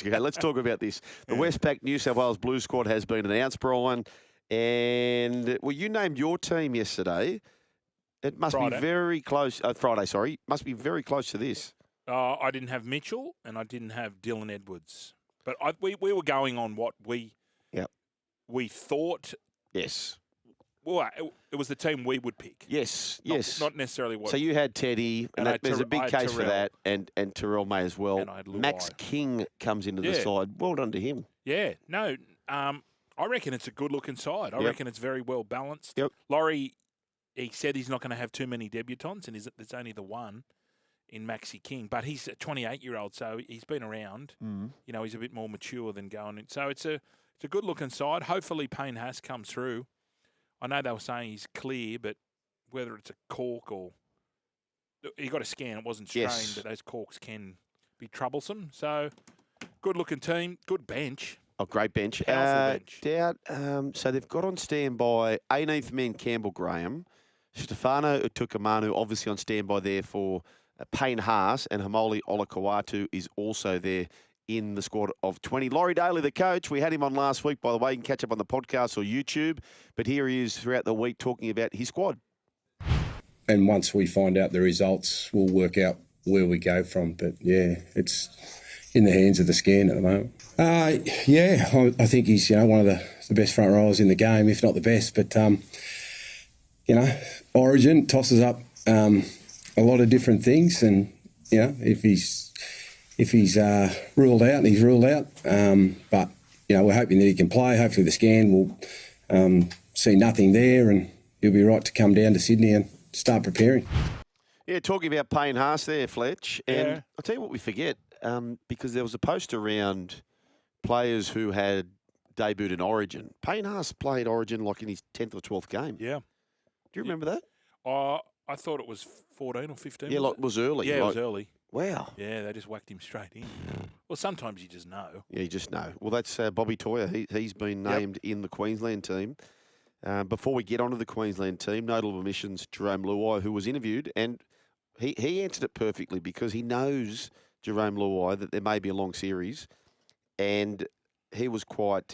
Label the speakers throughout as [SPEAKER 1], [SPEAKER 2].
[SPEAKER 1] Okay, let's talk about this. The Westpac New South Wales Blues squad has been announced, Brian. And, well, you named your team yesterday. It must be very close. Friday, sorry. Must be very close to this.
[SPEAKER 2] I didn't have Mitchell and I didn't have Dylan Edwards. But we were going on what we thought.
[SPEAKER 1] Yes.
[SPEAKER 2] Well, it was the team we would pick.
[SPEAKER 1] Yes.
[SPEAKER 2] Not necessarily what.
[SPEAKER 1] So you had Teddy, and there's a big case for that, and Terrell May as well. Max King comes into the side. Well done to him.
[SPEAKER 2] Yeah. No, I reckon it's a good-looking side. I reckon it's very well balanced.
[SPEAKER 1] Yep.
[SPEAKER 2] Laurie, he said he's not going to have too many debutants, and there's only the one in Maxi King. But he's a 28-year-old, so he's been around. You know, he's a bit more mature than going in. So it's a good-looking side. Hopefully Payne Haas comes through. I know they were saying he's clear, but whether it's a cork or you got to scan, it wasn't strained, but those corks can be troublesome. So good-looking team, good bench.
[SPEAKER 1] Oh, great bench.
[SPEAKER 2] Powerful bench.
[SPEAKER 1] So they've got on standby 18th man Campbell Graham, Stefano Utukamanu obviously on standby there for Payne Haas, and Hamoli Olakawatu is also there in the squad of 20. Laurie Daly, the coach, we had him on last week, by the way. You can catch up on the podcast or YouTube. But here he is throughout the week talking about his squad.
[SPEAKER 3] And once we find out the results, we'll work out where we go from. But, yeah, it's in the hands of the scan at the moment. I think he's, one of the best front rowers in the game, if not the best. But, Origin tosses up a lot of different things. And, if he's ruled out, he's ruled out. But, we're hoping that he can play. Hopefully the scan will see nothing there and he'll be right to come down to Sydney and start preparing.
[SPEAKER 1] Yeah, talking about Payne Haas there, Fletch. And I'll tell you what we forget, because there was a post around players who had debuted in Origin. Payne Haas played Origin like in his 10th or 12th game.
[SPEAKER 2] Yeah.
[SPEAKER 1] Do you remember that?
[SPEAKER 2] I thought it was 14 or 15.
[SPEAKER 1] Yeah, it was early.
[SPEAKER 2] Yeah, it was early.
[SPEAKER 1] Wow.
[SPEAKER 2] Yeah, they just whacked him straight in. Well, sometimes you just know.
[SPEAKER 1] Yeah, you just know. Well, that's Bobby Toia. He's been named in the Queensland team. Before we get onto the Queensland team, notable omissions, Jerome Luai, who was interviewed, and he answered it perfectly because he knows, Jerome Luai, that there may be a long series, and he was quite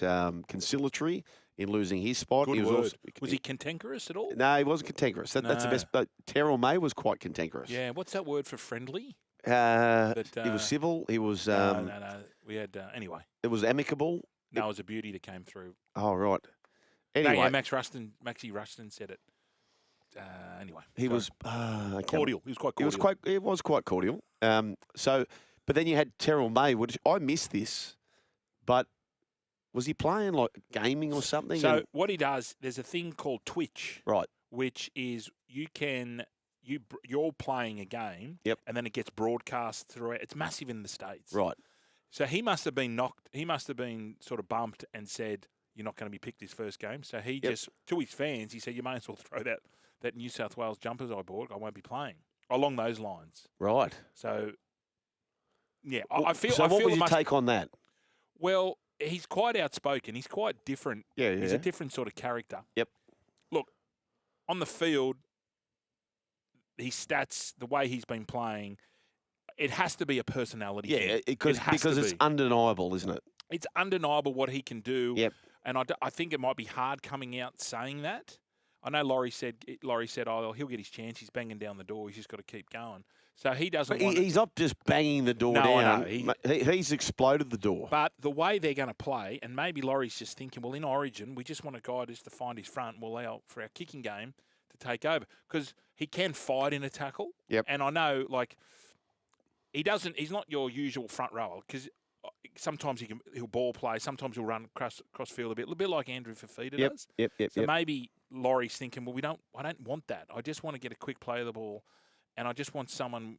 [SPEAKER 1] conciliatory in losing his spot.
[SPEAKER 2] Good word. Was he cantankerous at all?
[SPEAKER 1] No, he wasn't cantankerous. That's the best. But Terrell May was quite cantankerous.
[SPEAKER 2] Yeah, what's that word for friendly?
[SPEAKER 1] He was civil. He was.
[SPEAKER 2] No. We had anyway.
[SPEAKER 1] It was amicable.
[SPEAKER 2] No, it was a beauty that came through.
[SPEAKER 1] Oh right. Anyway,
[SPEAKER 2] no, Maxie Rushton said it. Anyway,
[SPEAKER 1] he was
[SPEAKER 2] cordial. He was quite cordial.
[SPEAKER 1] He was quite cordial. But then you had Terrell May. Which I missed this, but was he playing like gaming or something?
[SPEAKER 2] So what he does, there's a thing called Twitch,
[SPEAKER 1] right? Which
[SPEAKER 2] is you're playing a game, and then it gets broadcast through it. It's massive in the States,
[SPEAKER 1] right?
[SPEAKER 2] So he must have been knocked. He must have been sort of bumped and said, "You're not going to be picked this first game." So he just, to his fans, he said, "You may as well throw that New South Wales jumpers I bought. I won't be playing." Along those lines,
[SPEAKER 1] right?
[SPEAKER 2] So, yeah,
[SPEAKER 1] well,
[SPEAKER 2] I feel.
[SPEAKER 1] So what was your take on that?
[SPEAKER 2] Well, he's quite outspoken. He's quite different.
[SPEAKER 1] Yeah.
[SPEAKER 2] He's a different sort of character.
[SPEAKER 1] Yep.
[SPEAKER 2] Look, on the field, his stats, the way he's been playing, it has to be a personality thing.
[SPEAKER 1] Yeah, because it's undeniable, isn't it?
[SPEAKER 2] It's undeniable what he can do.
[SPEAKER 1] Yep.
[SPEAKER 2] And I think it might be hard coming out saying that. I know Laurie said, "Oh, he'll get his chance. He's banging down the door. He's just got to keep going." So he doesn't.
[SPEAKER 1] But he's not just banging the door down. I know. He's exploded the door.
[SPEAKER 2] But the way they're going to play, and maybe Laurie's just thinking, well, in Origin, we just want a guy just to find his front. We'll allow for our kicking game to take over because he can fight in a tackle.
[SPEAKER 1] Yep.
[SPEAKER 2] And I know, like, he's not your usual front rower because sometimes he'll ball play, sometimes he'll run cross field a little bit like Andrew Fafita does.
[SPEAKER 1] Yep.
[SPEAKER 2] So maybe Laurie's thinking, well, I don't want that. I just want to get a quick play of the ball, and I just want someone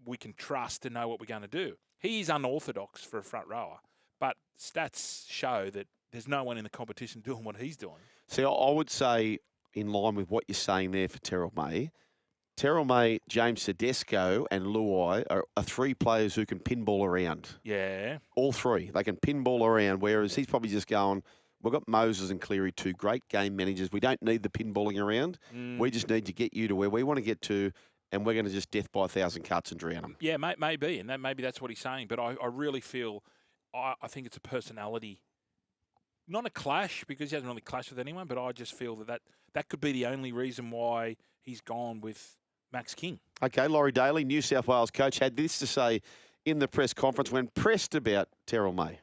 [SPEAKER 2] we can trust to know what we're going to do. He is unorthodox for a front rower, but stats show that there's no one in the competition doing what he's doing.
[SPEAKER 1] See, I would say, in line with what you're saying there for Terrell May, James Tedesco, and Luai are three players who can pinball around.
[SPEAKER 2] Yeah.
[SPEAKER 1] All three. They can pinball around, whereas he's probably just going, we've got Moses and Cleary, two great game managers. We don't need the pinballing around. We just need to get you to where we want to get to, and we're going to just death by 1,000 cuts and drown them.
[SPEAKER 2] Yeah, maybe, and maybe that's what he's saying. But I really feel I think it's a personality, not a clash because he hasn't really clashed with anyone, but I just feel that could be the only reason why he's gone with Max King.
[SPEAKER 1] Okay, Laurie Daly, New South Wales coach, had this to say in the press conference when pressed about Terrell May.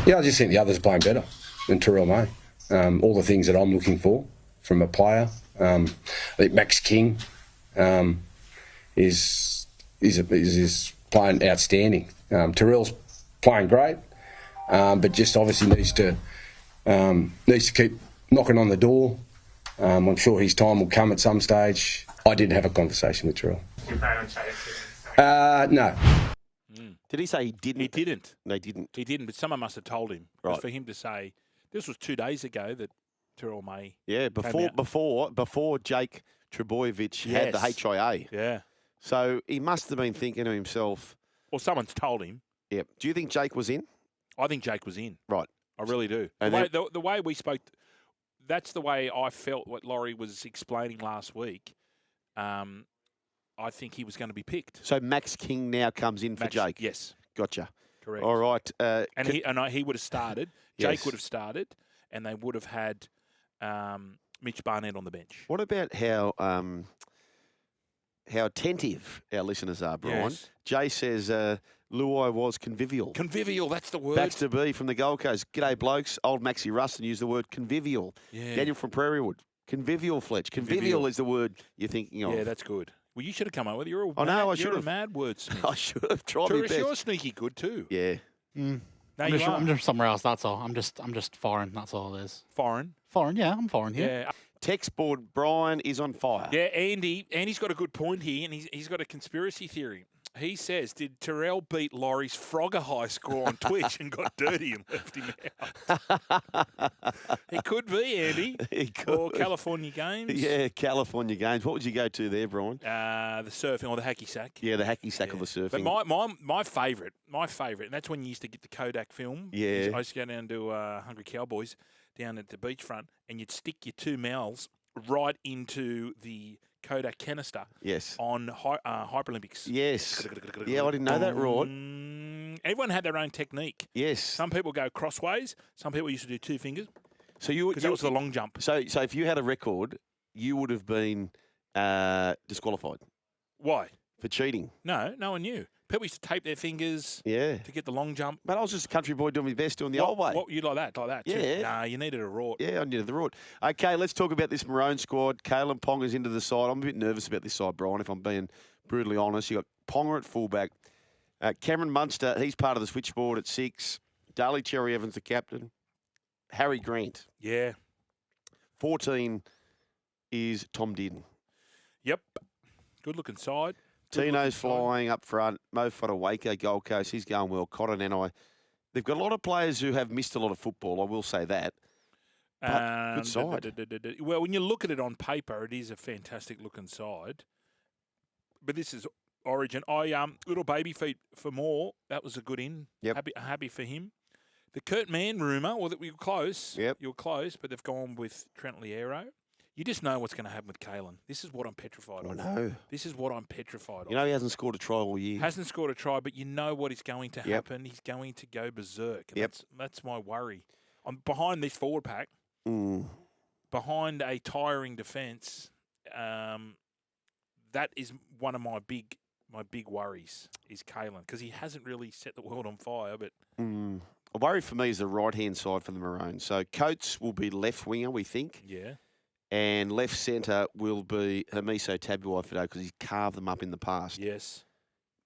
[SPEAKER 3] Yeah, I just think the others playing better than Terrell May. All the things that I'm looking for from a player. I think Max King is playing outstanding. Terrell's playing great, but just obviously needs to keep knocking on the door. I'm sure his time will come at some stage. I did have a conversation with Terrell.
[SPEAKER 4] You plan on chasing?
[SPEAKER 3] No.
[SPEAKER 1] Did he say he didn't?
[SPEAKER 2] He didn't.
[SPEAKER 1] No, he didn't.
[SPEAKER 2] He didn't, but someone must have told him.
[SPEAKER 1] Right.
[SPEAKER 2] For him to say, this was 2 days ago that Terrell May.
[SPEAKER 1] Yeah, before Jake Trebojevic had the HIA.
[SPEAKER 2] Yeah.
[SPEAKER 1] So he must have been thinking to himself.
[SPEAKER 2] Or someone's told him.
[SPEAKER 1] Yeah. Do you think Jake was in?
[SPEAKER 2] I think Jake was in.
[SPEAKER 1] Right.
[SPEAKER 2] I really do.
[SPEAKER 1] And
[SPEAKER 2] The way we spoke, that's the way I felt what Laurie was explaining last week. I think he was going to be picked.
[SPEAKER 1] So Max King now comes in for Jake?
[SPEAKER 2] Yes.
[SPEAKER 1] Gotcha.
[SPEAKER 2] Correct.
[SPEAKER 1] All right.
[SPEAKER 2] He would have started.
[SPEAKER 1] Yes.
[SPEAKER 2] Jake would have started, and they would have had Mitch Barnett on the bench.
[SPEAKER 1] What about how attentive our listeners are, Brian?
[SPEAKER 2] Yes.
[SPEAKER 1] Jay says Luai was convivial.
[SPEAKER 2] Convivial, that's the word.
[SPEAKER 1] Baxter B from the Gold Coast. G'day, blokes. Old Maxie Rustin used the word convivial.
[SPEAKER 2] Yeah.
[SPEAKER 1] Daniel from Prairie Wood. Convivial, Fletch. Convivial is the word you're thinking of.
[SPEAKER 2] Yeah, that's good. Well, you should have come up with it. You're all
[SPEAKER 1] I know, I
[SPEAKER 2] you're
[SPEAKER 1] should
[SPEAKER 2] a
[SPEAKER 1] have.
[SPEAKER 2] mad wordsmith.
[SPEAKER 1] I should have tried my best.
[SPEAKER 2] You're sneaky good too.
[SPEAKER 1] Yeah.
[SPEAKER 2] No,
[SPEAKER 4] I'm just somewhere else. That's all. I'm just foreign. That's all it is.
[SPEAKER 2] Foreign.
[SPEAKER 4] Foreign, yeah. I'm foreign here.
[SPEAKER 2] Yeah.
[SPEAKER 1] Text board Brian is on fire.
[SPEAKER 2] Yeah, Andy's got a good point here, and he's got a conspiracy theory. He says, did Terrell beat Laurie's Frogger high score on Twitch and got dirty and left him out? It could be, Andy.
[SPEAKER 1] It could.
[SPEAKER 2] Or California Games.
[SPEAKER 1] Yeah, California Games. What would you go to there, Brian?
[SPEAKER 2] The surfing or the hacky sack.
[SPEAKER 1] Yeah, the hacky sack or the surfing.
[SPEAKER 2] But my favourite, and that's when you used to get the Kodak film.
[SPEAKER 1] Yeah.
[SPEAKER 2] I used to go down to Hungry Cowboys down at the beachfront, and you'd stick your two mouths right into the Kodak canister.
[SPEAKER 1] Yes.
[SPEAKER 2] On Hyperolympics.
[SPEAKER 1] Yes. Yeah, I didn't know that, Rort.
[SPEAKER 2] Everyone had their own technique.
[SPEAKER 1] Yes.
[SPEAKER 2] Some people go crossways. Some people used to do two fingers.
[SPEAKER 1] So
[SPEAKER 2] because that was the long jump.
[SPEAKER 1] So if you had a record, you would have been disqualified.
[SPEAKER 2] Why?
[SPEAKER 1] For cheating.
[SPEAKER 2] No one knew. People used to tape their fingers
[SPEAKER 1] to
[SPEAKER 2] get the long jump.
[SPEAKER 1] But I was just a country boy doing my best doing the old way.
[SPEAKER 2] What, you like that
[SPEAKER 1] Yeah.
[SPEAKER 2] too? Nah, you needed a Rort.
[SPEAKER 1] Yeah, I needed the Rort. Okay, let's talk about this Maroon squad. Kalen Ponga's into the side. I'm a bit nervous about this side, Brian, if I'm being brutally honest. You got Ponga at fullback. Cameron Munster, he's part of the switchboard at 6. Darley Cherry Evans, the captain. Harry Grant.
[SPEAKER 2] Yeah.
[SPEAKER 1] 14 is Tom Didden.
[SPEAKER 2] Yep. Good looking side.
[SPEAKER 1] Tino's flying up front. Mo Fotuaika, Gold Coast, he's going well. Cotton and I. They've got a lot of players who have missed a lot of football, I will say that. But good side.
[SPEAKER 2] Well, when you look at it on paper, it is a fantastic looking side. But this is Origin. Little baby feet for more. That was a good in.
[SPEAKER 1] Yep.
[SPEAKER 2] Happy for him. The Kurt Mann rumour, well, that we were close.
[SPEAKER 1] Yep.
[SPEAKER 2] You were close, but they've gone with Trent Liero. You just know what's going to happen with Kalen. This is what I'm petrified of.
[SPEAKER 1] I know.
[SPEAKER 2] This is what I'm petrified of.
[SPEAKER 1] You know he hasn't scored a try all year.
[SPEAKER 2] Hasn't scored a try, but you know what is going to happen. He's going to go berserk. And that's my worry. I'm behind this forward pack, behind a tiring defence. That is one of my big worries is Kalen, because he hasn't really set the world on fire. But
[SPEAKER 1] a worry for me is the right-hand side for the Maroons. So Coates will be left winger, we think.
[SPEAKER 2] Yeah.
[SPEAKER 1] And left centre will be Hamiso Tabuai-Fidow because he's carved them up in the past.
[SPEAKER 2] Yes.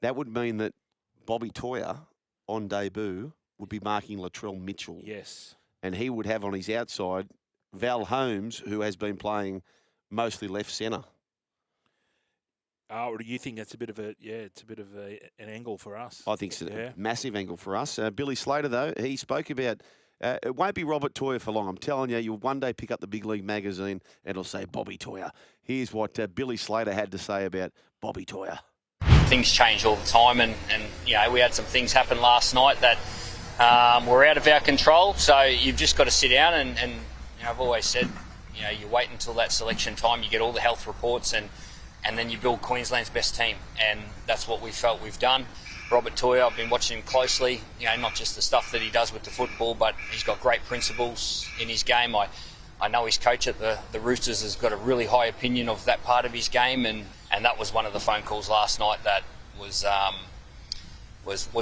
[SPEAKER 1] That would mean that Bobby Toia, on debut, would be marking Latrell Mitchell.
[SPEAKER 2] Yes.
[SPEAKER 1] And he would have on his outside Val Holmes, who has been playing mostly left centre.
[SPEAKER 2] Oh, do you think that's a bit of an angle for us?
[SPEAKER 1] I think it's a massive angle for us. Billy Slater, though, he spoke about it won't be Robert Toia for long. I'm telling you, you'll one day pick up the Big League magazine and it'll say Bobby Toia. Here's what Billy Slater had to say about Bobby Toia.
[SPEAKER 5] Things change all the time, and we had some things happen last night that were out of our control. So you've just got to sit down and I've always said, you wait until that selection time, you get all the health reports, and then you build Queensland's best team, and that's what we felt we've done. Robert Toia, I've been watching him closely. Not just the stuff that he does with the football, but he's got great principles in his game. I know his coach at the Roosters has got a really high opinion of that part of his game, and that was one of the phone calls last night that was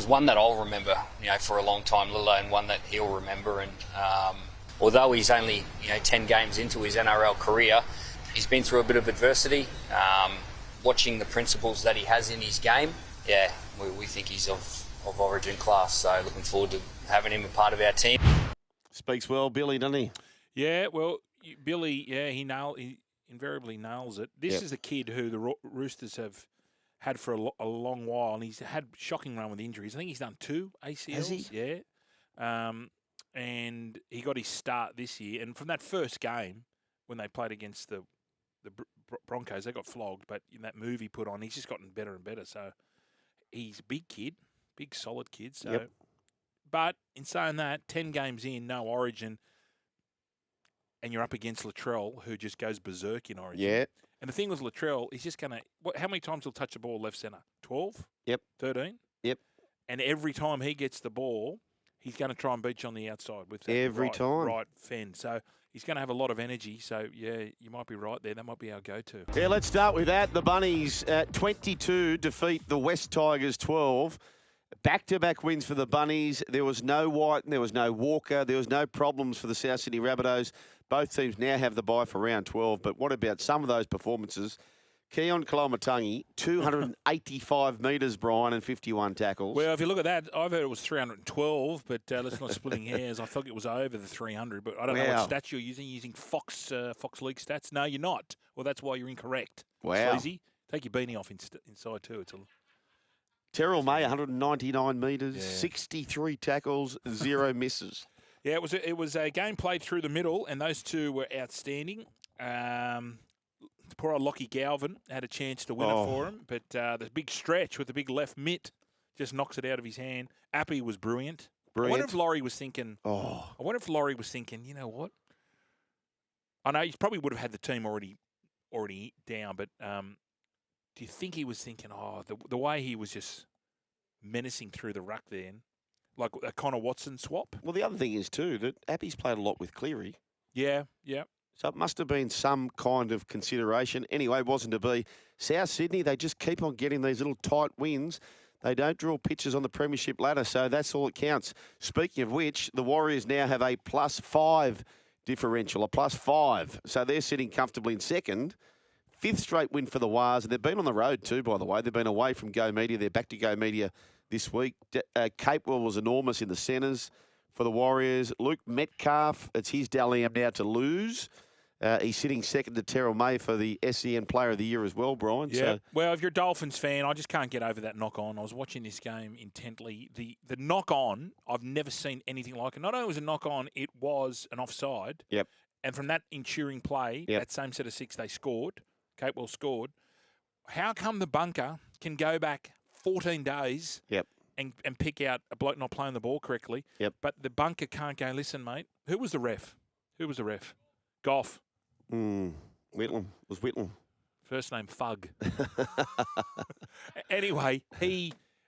[SPEAKER 5] one that I'll remember, for a long time, let alone one that he'll remember. And although he's only 10 games into his NRL career, he's been through a bit of adversity. Watching the principles that he has in his game, we think he's of origin class. So looking forward to having him a part of our team.
[SPEAKER 1] Speaks well, Billy, doesn't he?
[SPEAKER 2] Yeah, well, Billy, he invariably nails it. This is a kid who the Roosters have had for a long while, and he's had shocking run with injuries. I think he's done 2 ACLs.
[SPEAKER 1] Has he?
[SPEAKER 2] Yeah. And he got his start this year. And from that first game, when they played against the Broncos, they got flogged. But in that move he put on, he's just gotten better and better. So he's a big kid, big solid kid. So, But in saying that, 10 games in, no Origin, and you're up against Latrell, who just goes berserk in Origin.
[SPEAKER 1] Yeah.
[SPEAKER 2] And the thing with Latrell, he's just going to... How many times he'll touch the ball left centre? 12?
[SPEAKER 1] Yep.
[SPEAKER 2] 13?
[SPEAKER 1] Yep.
[SPEAKER 2] And every time he gets the ball, he's going to try and beat you on the outside with that
[SPEAKER 1] Every time.
[SPEAKER 2] right fend. So he's going to have a lot of energy. So, yeah, you might be right there. That might be our go-to.
[SPEAKER 1] Yeah, let's start with that. The Bunnies at 22 defeat the West Tigers 12. Back-to-back wins for the Bunnies. There was no White and there was no Walker. There was no problems for the South Sydney Rabbitohs. Both teams now have the bye for round 12. But what about some of those performances? Keon Koloamatangi, 285 metres, Brian, and 51 tackles.
[SPEAKER 2] Well, if you look at that, I've heard it was 312, but let's not splitting hairs. I thought it was over the 300, but I don't know what stats you're using. You're using Fox League stats? No, you're not. Well, that's why you're incorrect.
[SPEAKER 1] Wow.
[SPEAKER 2] Sleazy. Take your beanie off inside too.
[SPEAKER 1] Terrell May, 199 metres, 63 tackles, 0 misses.
[SPEAKER 2] Yeah, it was a game played through the middle, and those two were outstanding. Poor old Lockie Galvin had a chance to win it for him, but the big stretch with the big left mitt just knocks it out of his hand. Appy was brilliant. I wonder if Laurie was thinking. You know what? I know he probably would have had the team already down, but do you think he was thinking, the way he was just menacing through the ruck then, like a Connor Watson swap?
[SPEAKER 1] Well, the other thing is, too, that Appy's played a lot with Cleary.
[SPEAKER 2] Yeah.
[SPEAKER 1] So it must have been some kind of consideration. Anyway, it wasn't to be. South Sydney, they just keep on getting these little tight wins. They don't draw pictures on the premiership ladder, so that's all that counts. Speaking of which, the Warriors now have a +5 differential, a +5. So they're sitting comfortably in second. 5th straight win for the Wars, and they've been on the road too, by the way. They've been away from Go Media. They're back to Go Media this week. Capewell was enormous in the centres for the Warriors. Luke Metcalf, it's his Daliam now to lose. He's sitting second to Terrell May for the SEN Player of the Year as well, Brian.
[SPEAKER 2] Yeah.
[SPEAKER 1] So,
[SPEAKER 2] well, if you're a Dolphins fan, I just can't get over that knock-on. I was watching this game intently. The knock-on, I've never seen anything like it. Not only was it a knock-on, it was an offside.
[SPEAKER 1] Yep.
[SPEAKER 2] And from that ensuing play, that same set of 6 they scored, Capewell scored. How come the bunker can go back 14 days and pick out a bloke not playing the ball correctly, but the bunker can't go, listen, mate, who was the ref? Goff.
[SPEAKER 1] Whitlam. It was Whitlam.
[SPEAKER 2] First name Fug. Anyway,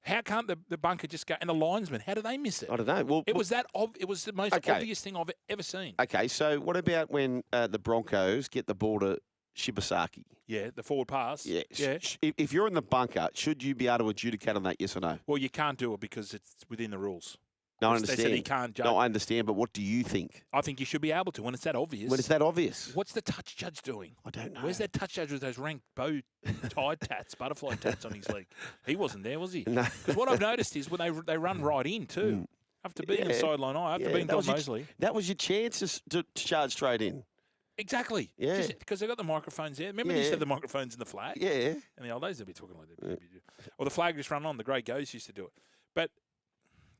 [SPEAKER 2] how can't the bunker just go? And the linesman, how do they miss it?
[SPEAKER 1] I don't know. Well,
[SPEAKER 2] it was the most obvious thing I've ever seen.
[SPEAKER 1] Okay, so what about when the Broncos get the ball to Shibasaki?
[SPEAKER 2] Yeah, the forward pass.
[SPEAKER 1] Yeah.
[SPEAKER 2] Yeah.
[SPEAKER 1] If you're in the bunker, should you be able to adjudicate on that, yes or no?
[SPEAKER 2] Well, you can't do it because it's within the rules.
[SPEAKER 1] No, I understand.
[SPEAKER 2] They said he can't judge.
[SPEAKER 1] No, I understand, but what do you think?
[SPEAKER 2] I think you should be able to when it's that obvious.
[SPEAKER 1] When it's that obvious?
[SPEAKER 2] What's the touch judge doing?
[SPEAKER 1] I don't know.
[SPEAKER 2] Where's that touch judge with those rank bow tied tats, butterfly tats on his leg? He wasn't there, was he?
[SPEAKER 1] No.
[SPEAKER 2] Because what I've noticed is when they run right in too. After being on the sideline, after being Don Mosley.
[SPEAKER 1] That was your chance to charge straight in.
[SPEAKER 2] Exactly.
[SPEAKER 1] Yeah.
[SPEAKER 2] Because they got the microphones there. Remember they used to have the microphones in the flag?
[SPEAKER 1] Yeah.
[SPEAKER 2] In the old days, they'd be talking like that. Or the flag just run on. The Grey Ghosts used to do it. But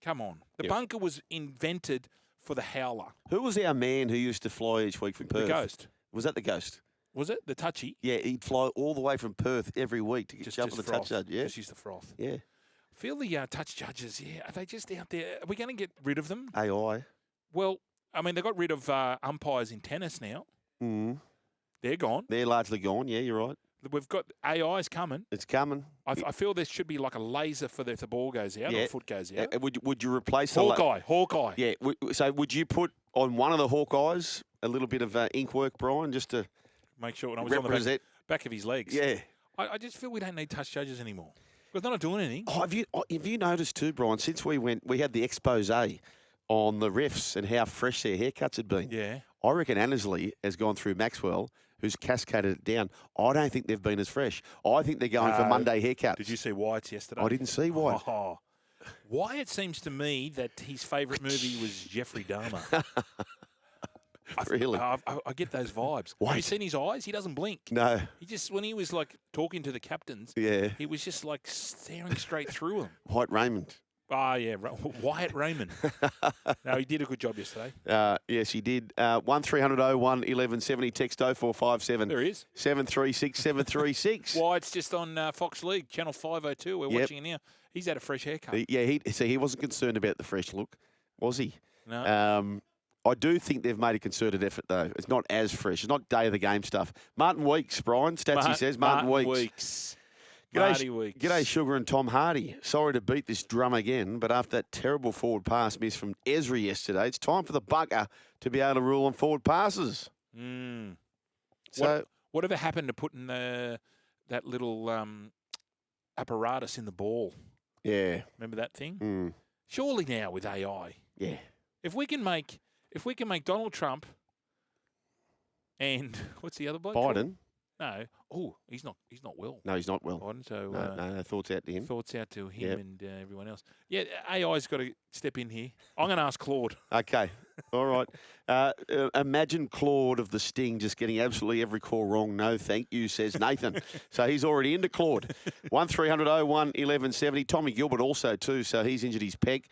[SPEAKER 2] come on. The bunker was invented for the howler.
[SPEAKER 1] Who was our man who used to fly each week from Perth?
[SPEAKER 2] The Ghost.
[SPEAKER 1] Was that the Ghost?
[SPEAKER 2] Was it? The touchy?
[SPEAKER 1] Yeah, he'd fly all the way from Perth every week to jump on the touch judge. Yeah.
[SPEAKER 2] Just use the froth.
[SPEAKER 1] Yeah.
[SPEAKER 2] I feel the touch judges, are they just out there? Are we going to get rid of them?
[SPEAKER 1] AI.
[SPEAKER 2] Well, I mean, they got rid of umpires in tennis now.
[SPEAKER 1] Mm.
[SPEAKER 2] They're gone.
[SPEAKER 1] They're largely gone. Yeah, you're right.
[SPEAKER 2] We've got AIs coming.
[SPEAKER 1] It's coming.
[SPEAKER 2] I feel there should be like a laser for if the ball goes out or the foot goes out.
[SPEAKER 1] Would you replace
[SPEAKER 2] Hawkeye?
[SPEAKER 1] Yeah. So would you put on one of the Hawkeyes a little bit of ink work, Brian, just to
[SPEAKER 2] make sure when I was
[SPEAKER 1] represent
[SPEAKER 2] on the back of his legs?
[SPEAKER 1] Yeah.
[SPEAKER 2] I just feel we don't need touch judges anymore because they're not doing anything.
[SPEAKER 1] Oh, have you noticed too, Brian? Since we had the expose on the refs and how fresh their haircuts had been.
[SPEAKER 2] Yeah.
[SPEAKER 1] I reckon Annesley has gone through Maxwell, who's cascaded it down. I don't think they've been as fresh. I think they're going for Monday haircuts.
[SPEAKER 2] Did you see Wyatt's yesterday?
[SPEAKER 1] I didn't see Wyatt.
[SPEAKER 2] Oh. Wyatt seems to me that his favourite movie was Jeffrey Dahmer.
[SPEAKER 1] Really?
[SPEAKER 2] I get those vibes.
[SPEAKER 1] Wait.
[SPEAKER 2] Have you seen his eyes? He doesn't blink.
[SPEAKER 1] No.
[SPEAKER 2] He just, when he was like talking to the captains, he was just like staring straight through them.
[SPEAKER 1] White Raymond.
[SPEAKER 2] Ah, yeah, Wyatt Raymond. No, he did a good job yesterday.
[SPEAKER 1] Yes, he did. 1300 01 1170, text 0457.
[SPEAKER 2] There he is.
[SPEAKER 1] 736 736.
[SPEAKER 2] Wyatt's just on Fox League, Channel 502. We're watching it now. He's had a fresh haircut.
[SPEAKER 1] He wasn't concerned about the fresh look, was he?
[SPEAKER 2] No.
[SPEAKER 1] I do think they've made a concerted effort, though. It's not as fresh. It's not day of the game stuff. Martin Weeks, Brian. Statsy says. Martin Weeks. G'day, Sugar and Tom Hardy. Sorry to beat this drum again, but after that terrible forward pass miss from Ezra yesterday, it's time for the bugger to be able to rule on forward passes. So,
[SPEAKER 2] whatever happened to putting that little apparatus in the ball?
[SPEAKER 1] Yeah.
[SPEAKER 2] Remember that thing? Surely now with AI.
[SPEAKER 1] Yeah.
[SPEAKER 2] If we can make Donald Trump and what's the other bloke?
[SPEAKER 1] Biden.
[SPEAKER 2] No. Oh, he's not well.
[SPEAKER 1] No, he's not well.
[SPEAKER 2] Biden, so
[SPEAKER 1] no, thoughts out to him.
[SPEAKER 2] Thoughts out to him and everyone else. Yeah, AI's got to step in here. I'm going to ask Claude.
[SPEAKER 1] Okay. All right. Imagine Claude of the Sting just getting absolutely every call wrong. No, thank you, says Nathan. So he's already into Claude. 1300 01 1170. Tommy Gilbert also too. So he's injured his peg.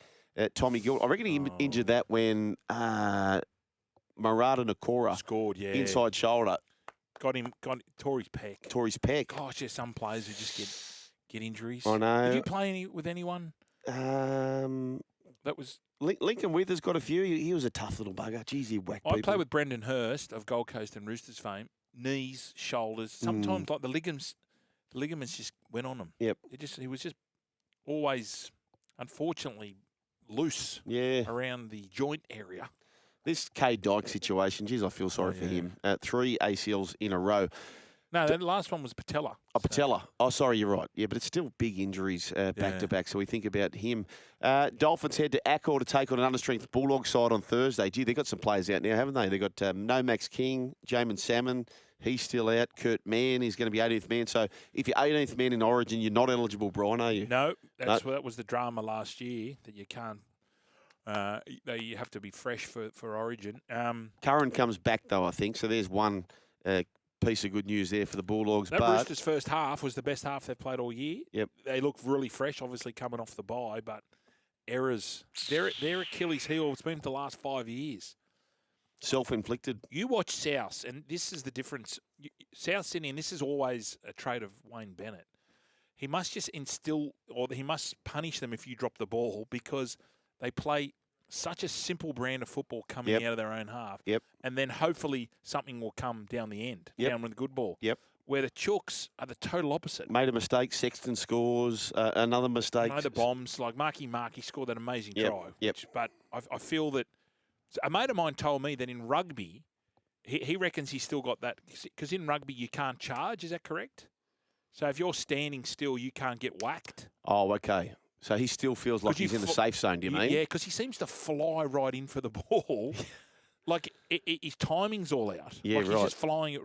[SPEAKER 1] Tommy Gilbert. I reckon he injured that when Marata Nakora
[SPEAKER 2] scored. Yeah.
[SPEAKER 1] Inside shoulder.
[SPEAKER 2] Tore his pec. Gosh, there's some players who just get injuries.
[SPEAKER 1] I know.
[SPEAKER 2] Did you play with anyone? That was
[SPEAKER 1] Lincoln Withers got a few. He was a tough little bugger. Jeez, he whacked people.
[SPEAKER 2] I played with Brendan Hurst of Gold Coast and Roosters fame. Knees, shoulders. Sometimes like the ligaments just went on him.
[SPEAKER 1] Yep.
[SPEAKER 2] He was just always, unfortunately, loose.
[SPEAKER 1] Yeah.
[SPEAKER 2] Around the joint area.
[SPEAKER 1] This K Dyke situation, geez, I feel sorry for him. 3 ACLs in a row.
[SPEAKER 2] No, the last one was patella.
[SPEAKER 1] Oh, patella. Oh, sorry, you're right. Yeah, but it's still big injuries back to back, so we think about him. Dolphins head to Accor to take on an understrength Bulldogs side on Thursday. Gee, they've got some players out now, haven't they? They've got No Max King, Jamin Salmon. He's still out. Kurt Mann, he's going to be 18th man. So if you're 18th man in Origin, you're not eligible, Brian, are you?
[SPEAKER 2] No, that was the drama last year, that you can't. You have to be fresh for Origin.
[SPEAKER 1] Curran comes back, though, I think. So there's one piece of good news there for the Bulldogs.
[SPEAKER 2] That Roosters' first half was the best half they've played all year.
[SPEAKER 1] Yep.
[SPEAKER 2] They look really fresh, obviously coming off the bye, but errors. Their Achilles heel, it's been for the last 5 years.
[SPEAKER 1] Self-inflicted.
[SPEAKER 2] You watch South, and this is the difference. South Sydney, and this is always a trait of Wayne Bennett. He must just instill, or he must punish them if you drop the ball, because they play such a simple brand of football coming out of their own half.
[SPEAKER 1] Yep.
[SPEAKER 2] And then hopefully something will come down the end, down with a good ball.
[SPEAKER 1] Yep.
[SPEAKER 2] Where the Chooks are the total opposite.
[SPEAKER 1] Made a mistake, Sexton scores, another mistake.
[SPEAKER 2] The bombs, like Marky scored that amazing try.
[SPEAKER 1] Yep.
[SPEAKER 2] But I feel that, a mate of mine told me that in rugby, he reckons he's still got that, because in rugby you can't charge, is that correct? So if you're standing still, you can't get whacked.
[SPEAKER 1] Oh, okay. So he still feels like he's in the safe zone, do you mean?
[SPEAKER 2] Yeah, because he seems to fly right in for the ball. Like, his timing's all out.
[SPEAKER 1] Yeah,
[SPEAKER 2] like he's just flying.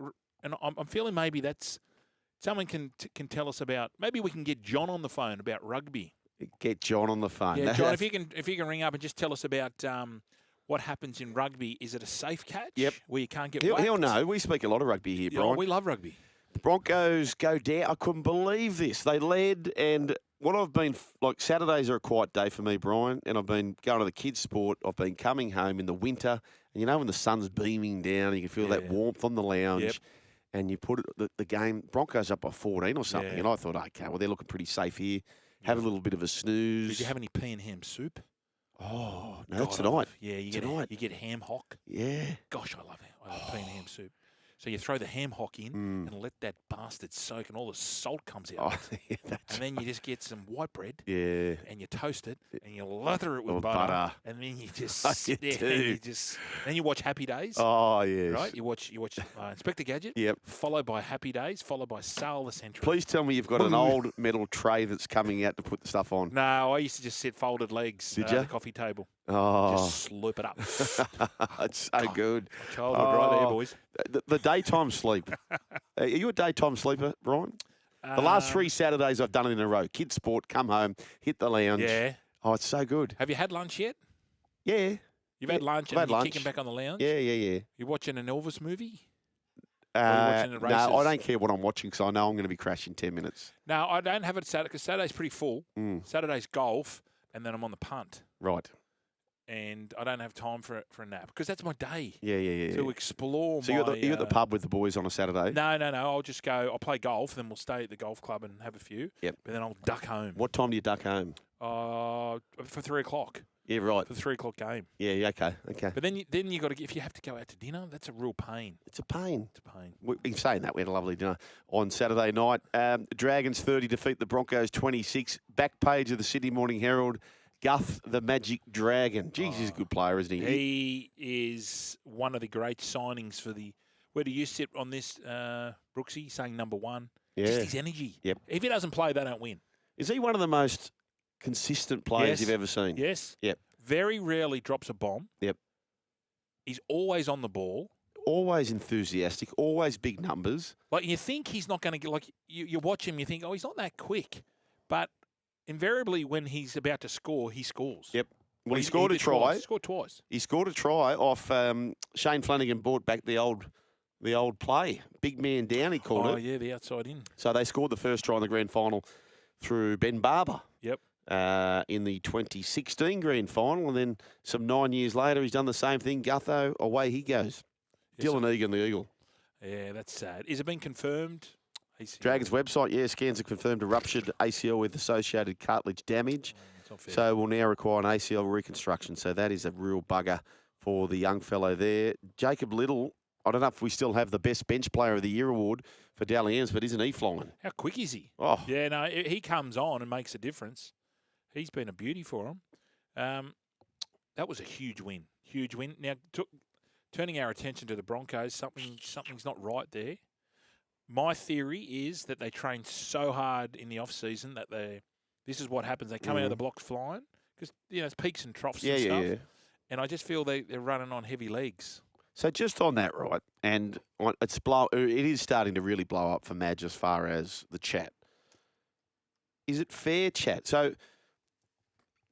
[SPEAKER 2] And I'm feeling maybe that's... Someone can tell us about... Maybe we can get John on the phone about rugby.
[SPEAKER 1] Get John on the phone.
[SPEAKER 2] Yeah, John, if you can ring up and just tell us about what happens in rugby. Is it a safe catch?
[SPEAKER 1] Yep.
[SPEAKER 2] Where you can't get
[SPEAKER 1] He'll know. We speak a lot of rugby here, Brian.
[SPEAKER 2] Yeah, we love rugby.
[SPEAKER 1] The Broncos go down. I couldn't believe this. They led, and what I've been, like, Saturdays are a quiet day for me, Brian, and I've been going to the kids' sport. I've been coming home in the winter, and you know when the sun's beaming down, you can feel that warmth on the lounge, and you put it, the game, Broncos up by 14 or something, and I thought, okay, well, they're looking pretty safe here. Have a little bit of a snooze.
[SPEAKER 2] Did you have any pea and ham soup?
[SPEAKER 1] Oh, no, tonight.
[SPEAKER 2] You
[SPEAKER 1] tonight.
[SPEAKER 2] You get ham hock.
[SPEAKER 1] Yeah.
[SPEAKER 2] Gosh, I love pea and ham soup. So you throw the ham hock in and let that bastard soak, and all the salt comes out.
[SPEAKER 1] Oh, yeah,
[SPEAKER 2] And then you just get some white bread.
[SPEAKER 1] yeah.
[SPEAKER 2] And you toast it, and you lather it with
[SPEAKER 1] With
[SPEAKER 2] butter,
[SPEAKER 1] butter.
[SPEAKER 2] and then you just
[SPEAKER 1] You
[SPEAKER 2] sit there,
[SPEAKER 1] do.
[SPEAKER 2] and then you watch Happy Days.
[SPEAKER 1] Oh, yes.
[SPEAKER 2] Right, you watch Inspector Gadget.
[SPEAKER 1] Yep.
[SPEAKER 2] Followed by Happy Days, followed by Sale the Century.
[SPEAKER 1] Please tell me you've got an old metal tray that's coming out to put the stuff on.
[SPEAKER 2] No, I used to just sit folded legs
[SPEAKER 1] Did
[SPEAKER 2] at
[SPEAKER 1] ya?
[SPEAKER 2] the coffee table.
[SPEAKER 1] Oh,
[SPEAKER 2] Just slurp it up.
[SPEAKER 1] it's so good.
[SPEAKER 2] Childhood right there, boys.
[SPEAKER 1] The daytime sleep. Are you a daytime sleeper, Brian? The last 3 Saturdays I've done it in a row. Kids sport, come home, hit the lounge.
[SPEAKER 2] Yeah.
[SPEAKER 1] Oh, it's so good.
[SPEAKER 2] Have you had lunch yet?
[SPEAKER 1] Yeah.
[SPEAKER 2] You've had lunch
[SPEAKER 1] I've had
[SPEAKER 2] and you're
[SPEAKER 1] lunch.
[SPEAKER 2] kicking back on the lounge?
[SPEAKER 1] Yeah.
[SPEAKER 2] You're watching an Elvis movie? you
[SPEAKER 1] Uh,
[SPEAKER 2] watching the
[SPEAKER 1] no, I
[SPEAKER 2] races?
[SPEAKER 1] don't care what I'm watching because I know I'm going to be crashing 10 minutes.
[SPEAKER 2] No, I don't have it Saturday because Saturday's pretty full. Saturday's golf, and then I'm on the punt.
[SPEAKER 1] Right.
[SPEAKER 2] And I don't have time for a nap because that's my day
[SPEAKER 1] Yeah.
[SPEAKER 2] to explore
[SPEAKER 1] So
[SPEAKER 2] my...
[SPEAKER 1] you're at the pub with the boys on a Saturday?
[SPEAKER 2] No. I'll just go. I'll play golf, then we'll stay at the golf club and have a few.
[SPEAKER 1] Yep.
[SPEAKER 2] But then I'll duck home.
[SPEAKER 1] What time do you duck home?
[SPEAKER 2] For 3 o'clock.
[SPEAKER 1] Yeah, right.
[SPEAKER 2] For the 3 o'clock game.
[SPEAKER 1] Yeah, okay.
[SPEAKER 2] But then you got to, if you have to go out to dinner, that's a real pain.
[SPEAKER 1] It's a pain.
[SPEAKER 2] It's a pain.
[SPEAKER 1] In saying that, we had a lovely dinner on Saturday night. Dragons 30 defeat the Broncos 26. Back page of the Sydney Morning Herald. Guth the Magic Dragon. Jeez, he's a good player, isn't he?
[SPEAKER 2] He is one of the great signings for the. Where do you sit on this, Brooksy? Saying number one.
[SPEAKER 1] Yeah.
[SPEAKER 2] Just his energy.
[SPEAKER 1] Yep.
[SPEAKER 2] If he doesn't play, they don't win.
[SPEAKER 1] Is he one of the most consistent players
[SPEAKER 2] Yes.
[SPEAKER 1] you've ever seen?
[SPEAKER 2] Yes.
[SPEAKER 1] Yep.
[SPEAKER 2] Very rarely drops a bomb.
[SPEAKER 1] Yep.
[SPEAKER 2] He's always on the ball.
[SPEAKER 1] Always enthusiastic. Always big numbers.
[SPEAKER 2] Like you think he's not going to get. Like you watch him, you think, oh, he's not that quick, but invariably when he's about to score, he scores.
[SPEAKER 1] Yep. Well, he scored a
[SPEAKER 2] did
[SPEAKER 1] try.
[SPEAKER 2] twice. He scored twice.
[SPEAKER 1] He scored a try off Shane Flanagan. Brought back the old play. Big man down, he called
[SPEAKER 2] Oh
[SPEAKER 1] it.
[SPEAKER 2] yeah, the outside in.
[SPEAKER 1] So they scored the first try in the grand final through Ben Barber.
[SPEAKER 2] Yep.
[SPEAKER 1] In the 2016 grand final, and then some 9 years later, he's done the same thing. Gutho, away he goes.
[SPEAKER 2] Yes,
[SPEAKER 1] Dylan Egan, the Eagle.
[SPEAKER 2] Yeah, that's sad. Is it been confirmed? ACL.
[SPEAKER 1] Dragons website, yeah, scans have confirmed a ruptured ACL with associated cartilage damage.
[SPEAKER 2] It's not fair.
[SPEAKER 1] So will now require an ACL reconstruction. So that is a real bugger for the young fellow there. Jacob Little, I don't know if we still have the best bench player of the year award for Dalians, but isn't he flying?
[SPEAKER 2] How quick is he?
[SPEAKER 1] Oh,
[SPEAKER 2] Yeah, no, he comes on and makes a difference. He's been a beauty for him. That was a huge win. Huge win. Now, turning our attention to the Broncos, something's not right there. My theory is that they train so hard in the off season that this is what happens. They come out of the blocks flying because it's peaks and troughs and stuff.
[SPEAKER 1] yeah.
[SPEAKER 2] And I just feel they're running on heavy legs.
[SPEAKER 1] So just on that, right, and it is starting to really blow up for Madge as far as the chat. Is it fair chat? So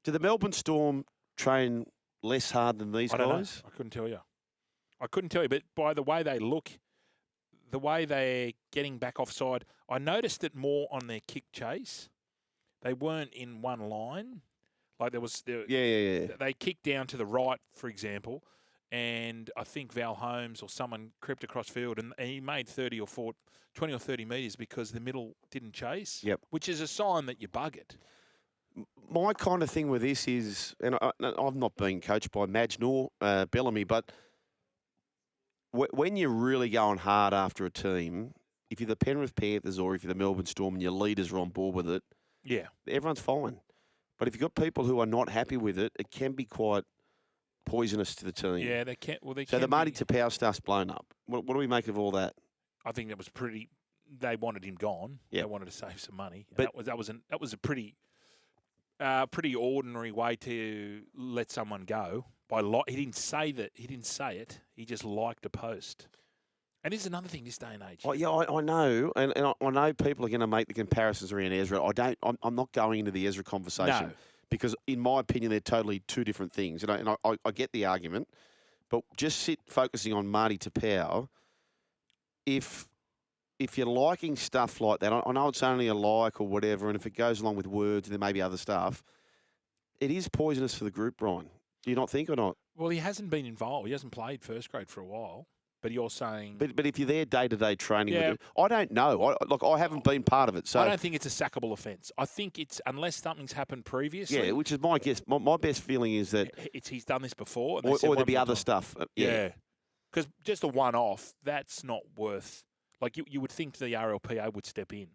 [SPEAKER 1] do the Melbourne Storm train less hard than these
[SPEAKER 2] I don't know.
[SPEAKER 1] guys?
[SPEAKER 2] I couldn't tell you. But by the way they look, the way they're getting back offside, I noticed it more on their kick chase. They weren't in one line. Like
[SPEAKER 1] Yeah.
[SPEAKER 2] They kicked down to the right, for example, and I think Val Holmes or someone crept across field and he made 20 or 30 metres because the middle didn't chase.
[SPEAKER 1] Yep.
[SPEAKER 2] Which is a sign that you bug it.
[SPEAKER 1] My kind of thing with this is, and I've not been coached by Madge nor Bellamy, but when you're really going hard after a team, if you're the Penrith Panthers or if you're the Melbourne Storm and your leaders are on board with it,
[SPEAKER 2] Yeah.
[SPEAKER 1] everyone's fine. But if you've got people who are not happy with it, it can be quite poisonous to the team.
[SPEAKER 2] Yeah, they can't. Well, they
[SPEAKER 1] So
[SPEAKER 2] can
[SPEAKER 1] the Marty
[SPEAKER 2] be-
[SPEAKER 1] Tapau stuff's blown up. What do we make of all that?
[SPEAKER 2] I think that was pretty. They wanted him gone.
[SPEAKER 1] Yeah.
[SPEAKER 2] They wanted to save some money. And
[SPEAKER 1] But-
[SPEAKER 2] that was a pretty ordinary way to let someone go. He didn't say that. He didn't say it. He just liked a post. And this is another thing this day and age.
[SPEAKER 1] Oh, yeah, I know, and I know people are going to make the comparisons around Ezra. I'm not going into the Ezra conversation
[SPEAKER 2] No.
[SPEAKER 1] because, in my opinion, they're totally two different things. And I get the argument, but just focusing on Marty Tapau. If you're liking stuff like that, I know it's only a like or whatever, and if it goes along with words and there may be other stuff, it is poisonous for the group, Brian. Do you not think or not?
[SPEAKER 2] Well, he hasn't been involved. He hasn't played first grade for a while. But you're saying...
[SPEAKER 1] But if you're there day-to-day training
[SPEAKER 2] Yeah.
[SPEAKER 1] with it, I don't know. I haven't been part of it. So
[SPEAKER 2] I don't think it's a sackable offence. I think it's, unless something's happened previously...
[SPEAKER 1] yeah, which is my guess. My best feeling is that,
[SPEAKER 2] He's done this before. And
[SPEAKER 1] or
[SPEAKER 2] they said
[SPEAKER 1] there'd
[SPEAKER 2] one
[SPEAKER 1] be
[SPEAKER 2] more
[SPEAKER 1] other
[SPEAKER 2] time.
[SPEAKER 1] stuff.
[SPEAKER 2] Yeah. Because just a one-off, that's not worth. Like you would think the RLPA would step in.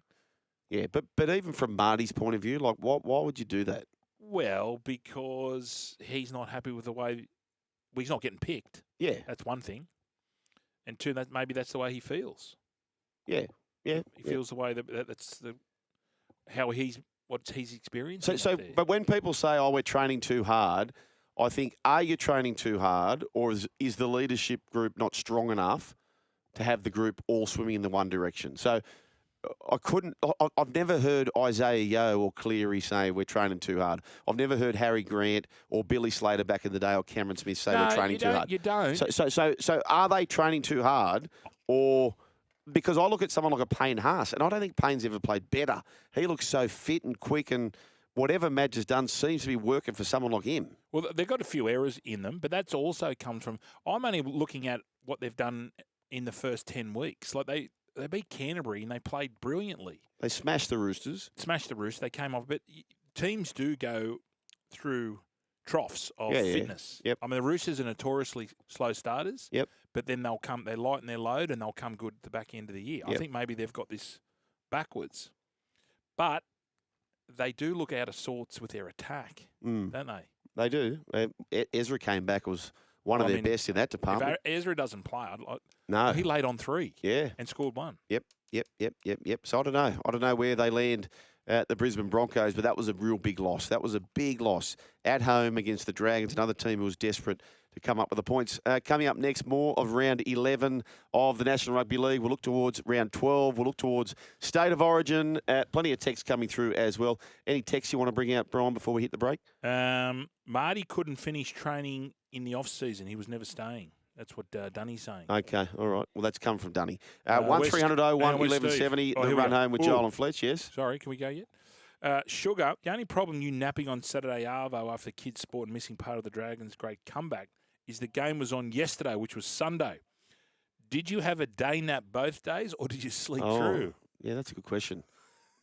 [SPEAKER 1] Yeah, but even from Marty's point of view, like why would you do that?
[SPEAKER 2] Well, because he's not happy with the way he's not getting picked.
[SPEAKER 1] Yeah,
[SPEAKER 2] That's one thing. And two, that maybe that's the way he feels.
[SPEAKER 1] yeah.
[SPEAKER 2] He feels the way that's what he's experiencing.
[SPEAKER 1] So, but when people say, "Oh, we're training too hard," I think, are you training too hard, or is the leadership group not strong enough to have the group all swimming in the one direction? So, I've never heard Isaiah Yeo or Cleary say we're training too hard. I've never heard Harry Grant or Billy Slater back in the day or Cameron Smith say we're training too hard.
[SPEAKER 2] You don't.
[SPEAKER 1] So are they training too hard, or because I look at someone like a Payne Haas, and I don't think Payne's ever played better. He looks so fit and quick, and whatever Madge has done seems to be working for someone like him.
[SPEAKER 2] Well, they've got a few errors in them, but that's also comes from. I'm only looking at what they've done in the first 10 weeks. Like they beat Canterbury and they played brilliantly.
[SPEAKER 1] They smashed the Roosters.
[SPEAKER 2] They came off, but teams do go through troughs of fitness.
[SPEAKER 1] Yep.
[SPEAKER 2] I mean, the Roosters are notoriously slow starters.
[SPEAKER 1] Yep.
[SPEAKER 2] But then they lighten their load and they'll come good at the back end of the year.
[SPEAKER 1] Yep.
[SPEAKER 2] I think maybe they've got this backwards. But they do look out of sorts with their attack, don't they?
[SPEAKER 1] They do. Ezra came back, was one of their best in that department.
[SPEAKER 2] If Ezra doesn't play,
[SPEAKER 1] No.
[SPEAKER 2] he laid on 3
[SPEAKER 1] Yeah.
[SPEAKER 2] and scored 1.
[SPEAKER 1] Yep. So I don't know. I don't know where they land at the Brisbane Broncos, but that was a real big loss. That was a big loss at home against the Dragons, another team who was desperate to come up with the points. Coming up next, more of round 11 of the National Rugby League. We'll look towards round 12. We'll look towards State of Origin. Plenty of text coming through as well. Any text you want to bring out, Brian, before we hit the break?
[SPEAKER 2] Marty couldn't finish training in the off-season. He was never staying. That's what Dunny's saying.
[SPEAKER 1] Okay, all right. Well, that's come from Dunny. 1300 01 1170. The run home with Joel and Fletch, yes?
[SPEAKER 2] Sorry, can we go yet? Sugar, the only problem you napping on Saturday Arvo after kids' sport and missing part of the Dragons' great comeback is the game was on yesterday, which was Sunday. Did you have a day nap both days, or did you sleep through?
[SPEAKER 1] Yeah, that's a good question.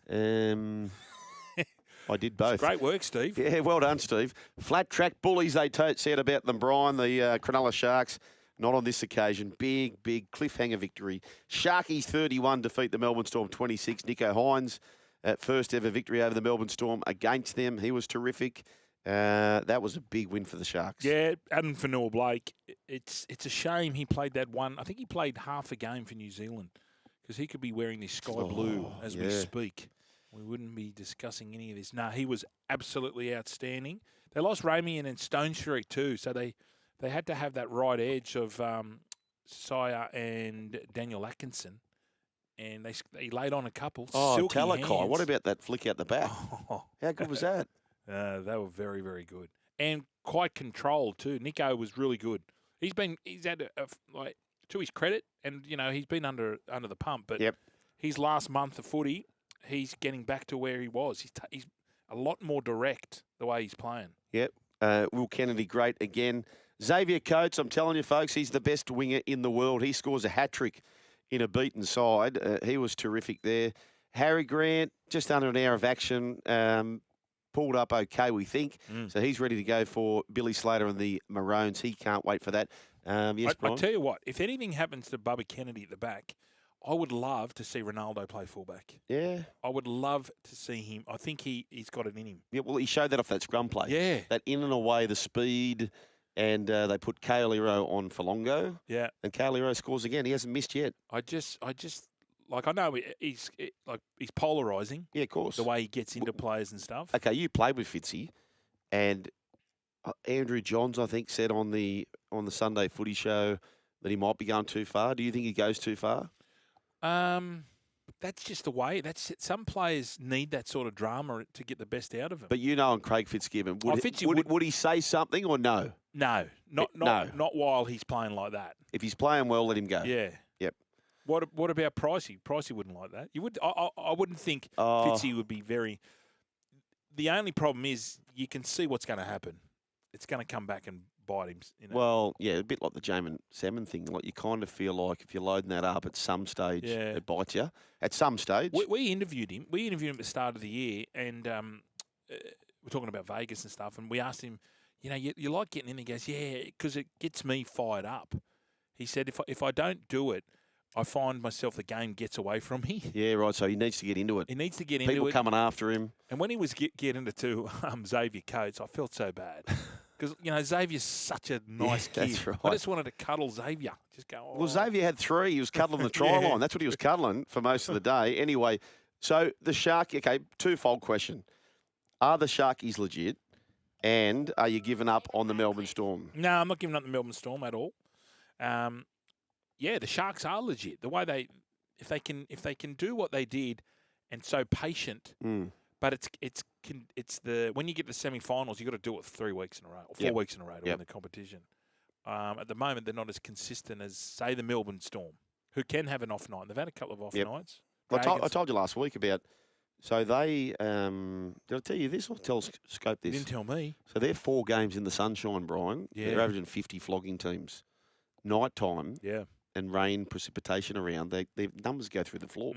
[SPEAKER 1] I did both.
[SPEAKER 2] Great work, Steve.
[SPEAKER 1] Yeah, well done, Steve. Flat track bullies, they said about them, Brian. The Cronulla Sharks, not on this occasion. Big cliffhanger victory. Sharkies 31 defeat the Melbourne Storm 26. Nico Hines, first ever victory over the Melbourne Storm against them. He was terrific. That was a big win for the Sharks.
[SPEAKER 2] Yeah, Adam Fanua-Blake. It's a shame he played that one. I think he played half the game for New Zealand because he could be wearing this sky blue as we speak. We wouldn't be discussing any of this. No, he was absolutely outstanding. They lost Ramey and then Stone Street too, so they had to have that right edge of Sire and Daniel Atkinson, and they laid on a couple. Silky
[SPEAKER 1] Talakai.
[SPEAKER 2] hands.
[SPEAKER 1] What about that flick out the back? How good was that?
[SPEAKER 2] They were very, very good and quite controlled too. Nico was really good. He's had like to his credit, and he's been under the pump, but his last month of footy, he's getting back to where he was. He's a lot more direct the way he's playing.
[SPEAKER 1] Yep. Will Kennedy, great again. Xavier Coates, I'm telling you, folks, he's the best winger in the world. He scores a hat-trick in a beaten side. He was terrific there. Harry Grant, just under an hour of action, pulled up okay, we think. So he's ready to go for Billy Slater and the Maroons. He can't wait for that. Yes, Brian?
[SPEAKER 2] I tell you what, if anything happens to Bubba Kennedy at the back, I would love to see Ronaldo play fullback.
[SPEAKER 1] Yeah.
[SPEAKER 2] I would love to see him. I think he's got it in him.
[SPEAKER 1] Yeah, well, he showed that off that scrum play.
[SPEAKER 2] Yeah.
[SPEAKER 1] That in and away, the speed, and they put Kaoliro on for Longo.
[SPEAKER 2] Yeah.
[SPEAKER 1] And Kaoliro scores again. He hasn't missed yet.
[SPEAKER 2] I know he's polarising.
[SPEAKER 1] Yeah, of course.
[SPEAKER 2] The way he gets into players and stuff.
[SPEAKER 1] Okay, you played with Fitzy, and Andrew Johns, I think, said on the Sunday Footy Show that he might be going too far. Do you think he goes too far?
[SPEAKER 2] That's just the way. Some players need that sort of drama to get the best out of them.
[SPEAKER 1] But on Craig Fitzgibbon, would he say something or no?
[SPEAKER 2] No, not while he's playing like that.
[SPEAKER 1] If he's playing well, let him go.
[SPEAKER 2] Yeah.
[SPEAKER 1] Yep.
[SPEAKER 2] What about Pricey? Pricey wouldn't like that. You would. I wouldn't think Fitzy would be very. The only problem is you can see what's going to happen. It's going to come back and bite him.
[SPEAKER 1] Well, yeah, a bit like the Jamin Salmon thing. Like you kind of feel like if you're loading that up at some stage, it bites you. At some stage.
[SPEAKER 2] We interviewed him. We interviewed him at the start of the year, and we're talking about Vegas and stuff. And we asked him, you like getting in? He goes, yeah, because it gets me fired up. He said, if I don't do it, I find myself the game gets away from me.
[SPEAKER 1] Yeah, right. So he needs to get into it.
[SPEAKER 2] He needs to get into it.
[SPEAKER 1] People coming after him.
[SPEAKER 2] And when he was getting into Xavier Coates, I felt so bad. Because, Xavier's such a nice kid.
[SPEAKER 1] That's right.
[SPEAKER 2] I just wanted to cuddle Xavier. Just go, oh.
[SPEAKER 1] Well, Xavier had 3. He was cuddling the try line. That's what he was cuddling for most of the day. Anyway, so the Shark, okay, twofold question. Are the Sharkies legit? And are you giving up on the Melbourne Storm?
[SPEAKER 2] No, I'm not giving up the Melbourne Storm at all. Yeah, the Sharks are legit. The way if they can do what they did, and so patient, but it's when you get to the semi-finals, you got to do it 3 weeks in a row or 4 weeks in a row to win the competition. At the moment, they're not as consistent as say the Melbourne Storm, who can have an off night. They've had a couple of off nights.
[SPEAKER 1] I told you last week about. So they did I tell you this or tell Scope this?
[SPEAKER 2] You didn't tell me.
[SPEAKER 1] So they're 4 games in the sunshine, Brian.
[SPEAKER 2] Yeah.
[SPEAKER 1] They're averaging 50 flogging teams. Night time.
[SPEAKER 2] Yeah.
[SPEAKER 1] And rain, precipitation around, their numbers go through the floor.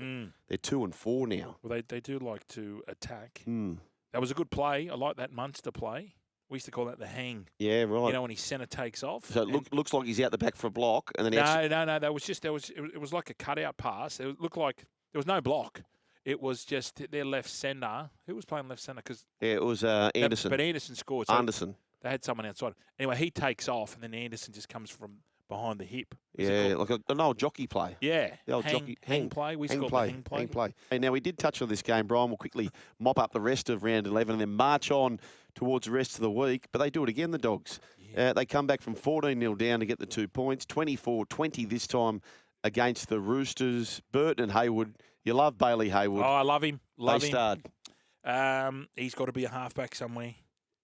[SPEAKER 1] They're 2 and 4 now.
[SPEAKER 2] Well, they do like to attack. That was a good play. I like that Munster play. We used to call that the hang.
[SPEAKER 1] Yeah, right.
[SPEAKER 2] When his centre takes off.
[SPEAKER 1] So it looks like he's out the back for a block, and then
[SPEAKER 2] no. It was like a cutout pass. It looked like there was no block. It was just their left centre. Who was playing left centre?
[SPEAKER 1] It was Anderson.
[SPEAKER 2] But Anderson scored. So
[SPEAKER 1] Anderson.
[SPEAKER 2] They had someone outside. Anyway, he takes off, and then Anderson just comes from behind the hip.
[SPEAKER 1] Yeah, like an old jockey play.
[SPEAKER 2] Yeah.
[SPEAKER 1] The old
[SPEAKER 2] hang play. We call it hang play.
[SPEAKER 1] Hey, now, we did touch on this game. Brian will quickly mop up the rest of round 11 and then march on towards the rest of the week. But they do it again, the Dogs. Yeah. They come back from 14-0 down to get the 2 points. 24-20 this time against the Roosters. Burton and Hayward. You love Bailey Hayward.
[SPEAKER 2] Oh, I love him.
[SPEAKER 1] They starred.
[SPEAKER 2] He's got to be a halfback somewhere.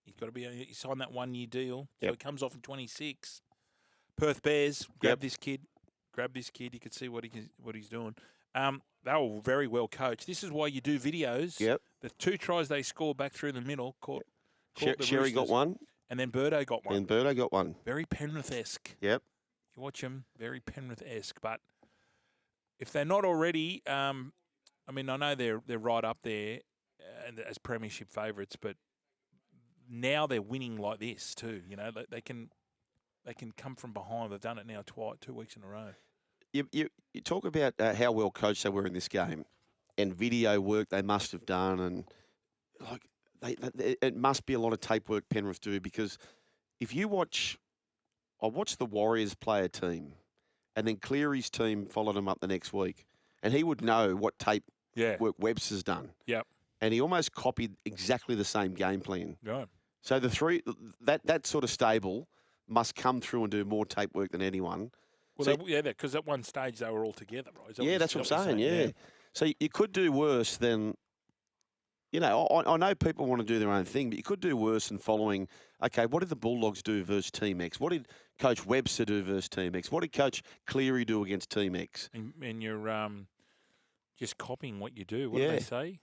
[SPEAKER 2] He's got to be. He signed that 1-year deal. So he comes off in 26. Perth Bears, grab this kid. You can see what he's doing. They were very well coached. This is why you do videos.
[SPEAKER 1] Yep.
[SPEAKER 2] The 2 tries they scored back through the middle. Caught the
[SPEAKER 1] Sherry got one.
[SPEAKER 2] And then Birdo got one. Very Penrith-esque.
[SPEAKER 1] Yep.
[SPEAKER 2] You watch them, very Penrith-esque. But if they're not already, I know they're right up there as premiership favourites, but now they're winning like this too. They can come from behind. They've done it now 2 weeks in a row.
[SPEAKER 1] You talk about how well coached they were in this game, and video work they must have done, and it must be a lot of tape work Penrith do, because if you watch, I watched the Warriors play a team, and then Cleary's team followed him up the next week, and he would know what tape work Webster's done.
[SPEAKER 2] Yep. And
[SPEAKER 1] he almost copied exactly the same game plan.
[SPEAKER 2] Right.
[SPEAKER 1] So the three that sort of stable must come through and do more tape work than anyone.
[SPEAKER 2] Well, because at one stage they were all together, right?
[SPEAKER 1] That's what I'm saying, yeah. So you could do worse than, I know people want to do their own thing, but you could do worse than following, okay, what did the Bulldogs do versus Team X? What did Coach Webster do versus Team X? What did Coach Cleary do against Team X?
[SPEAKER 2] And you're just copying what you do. What do they say?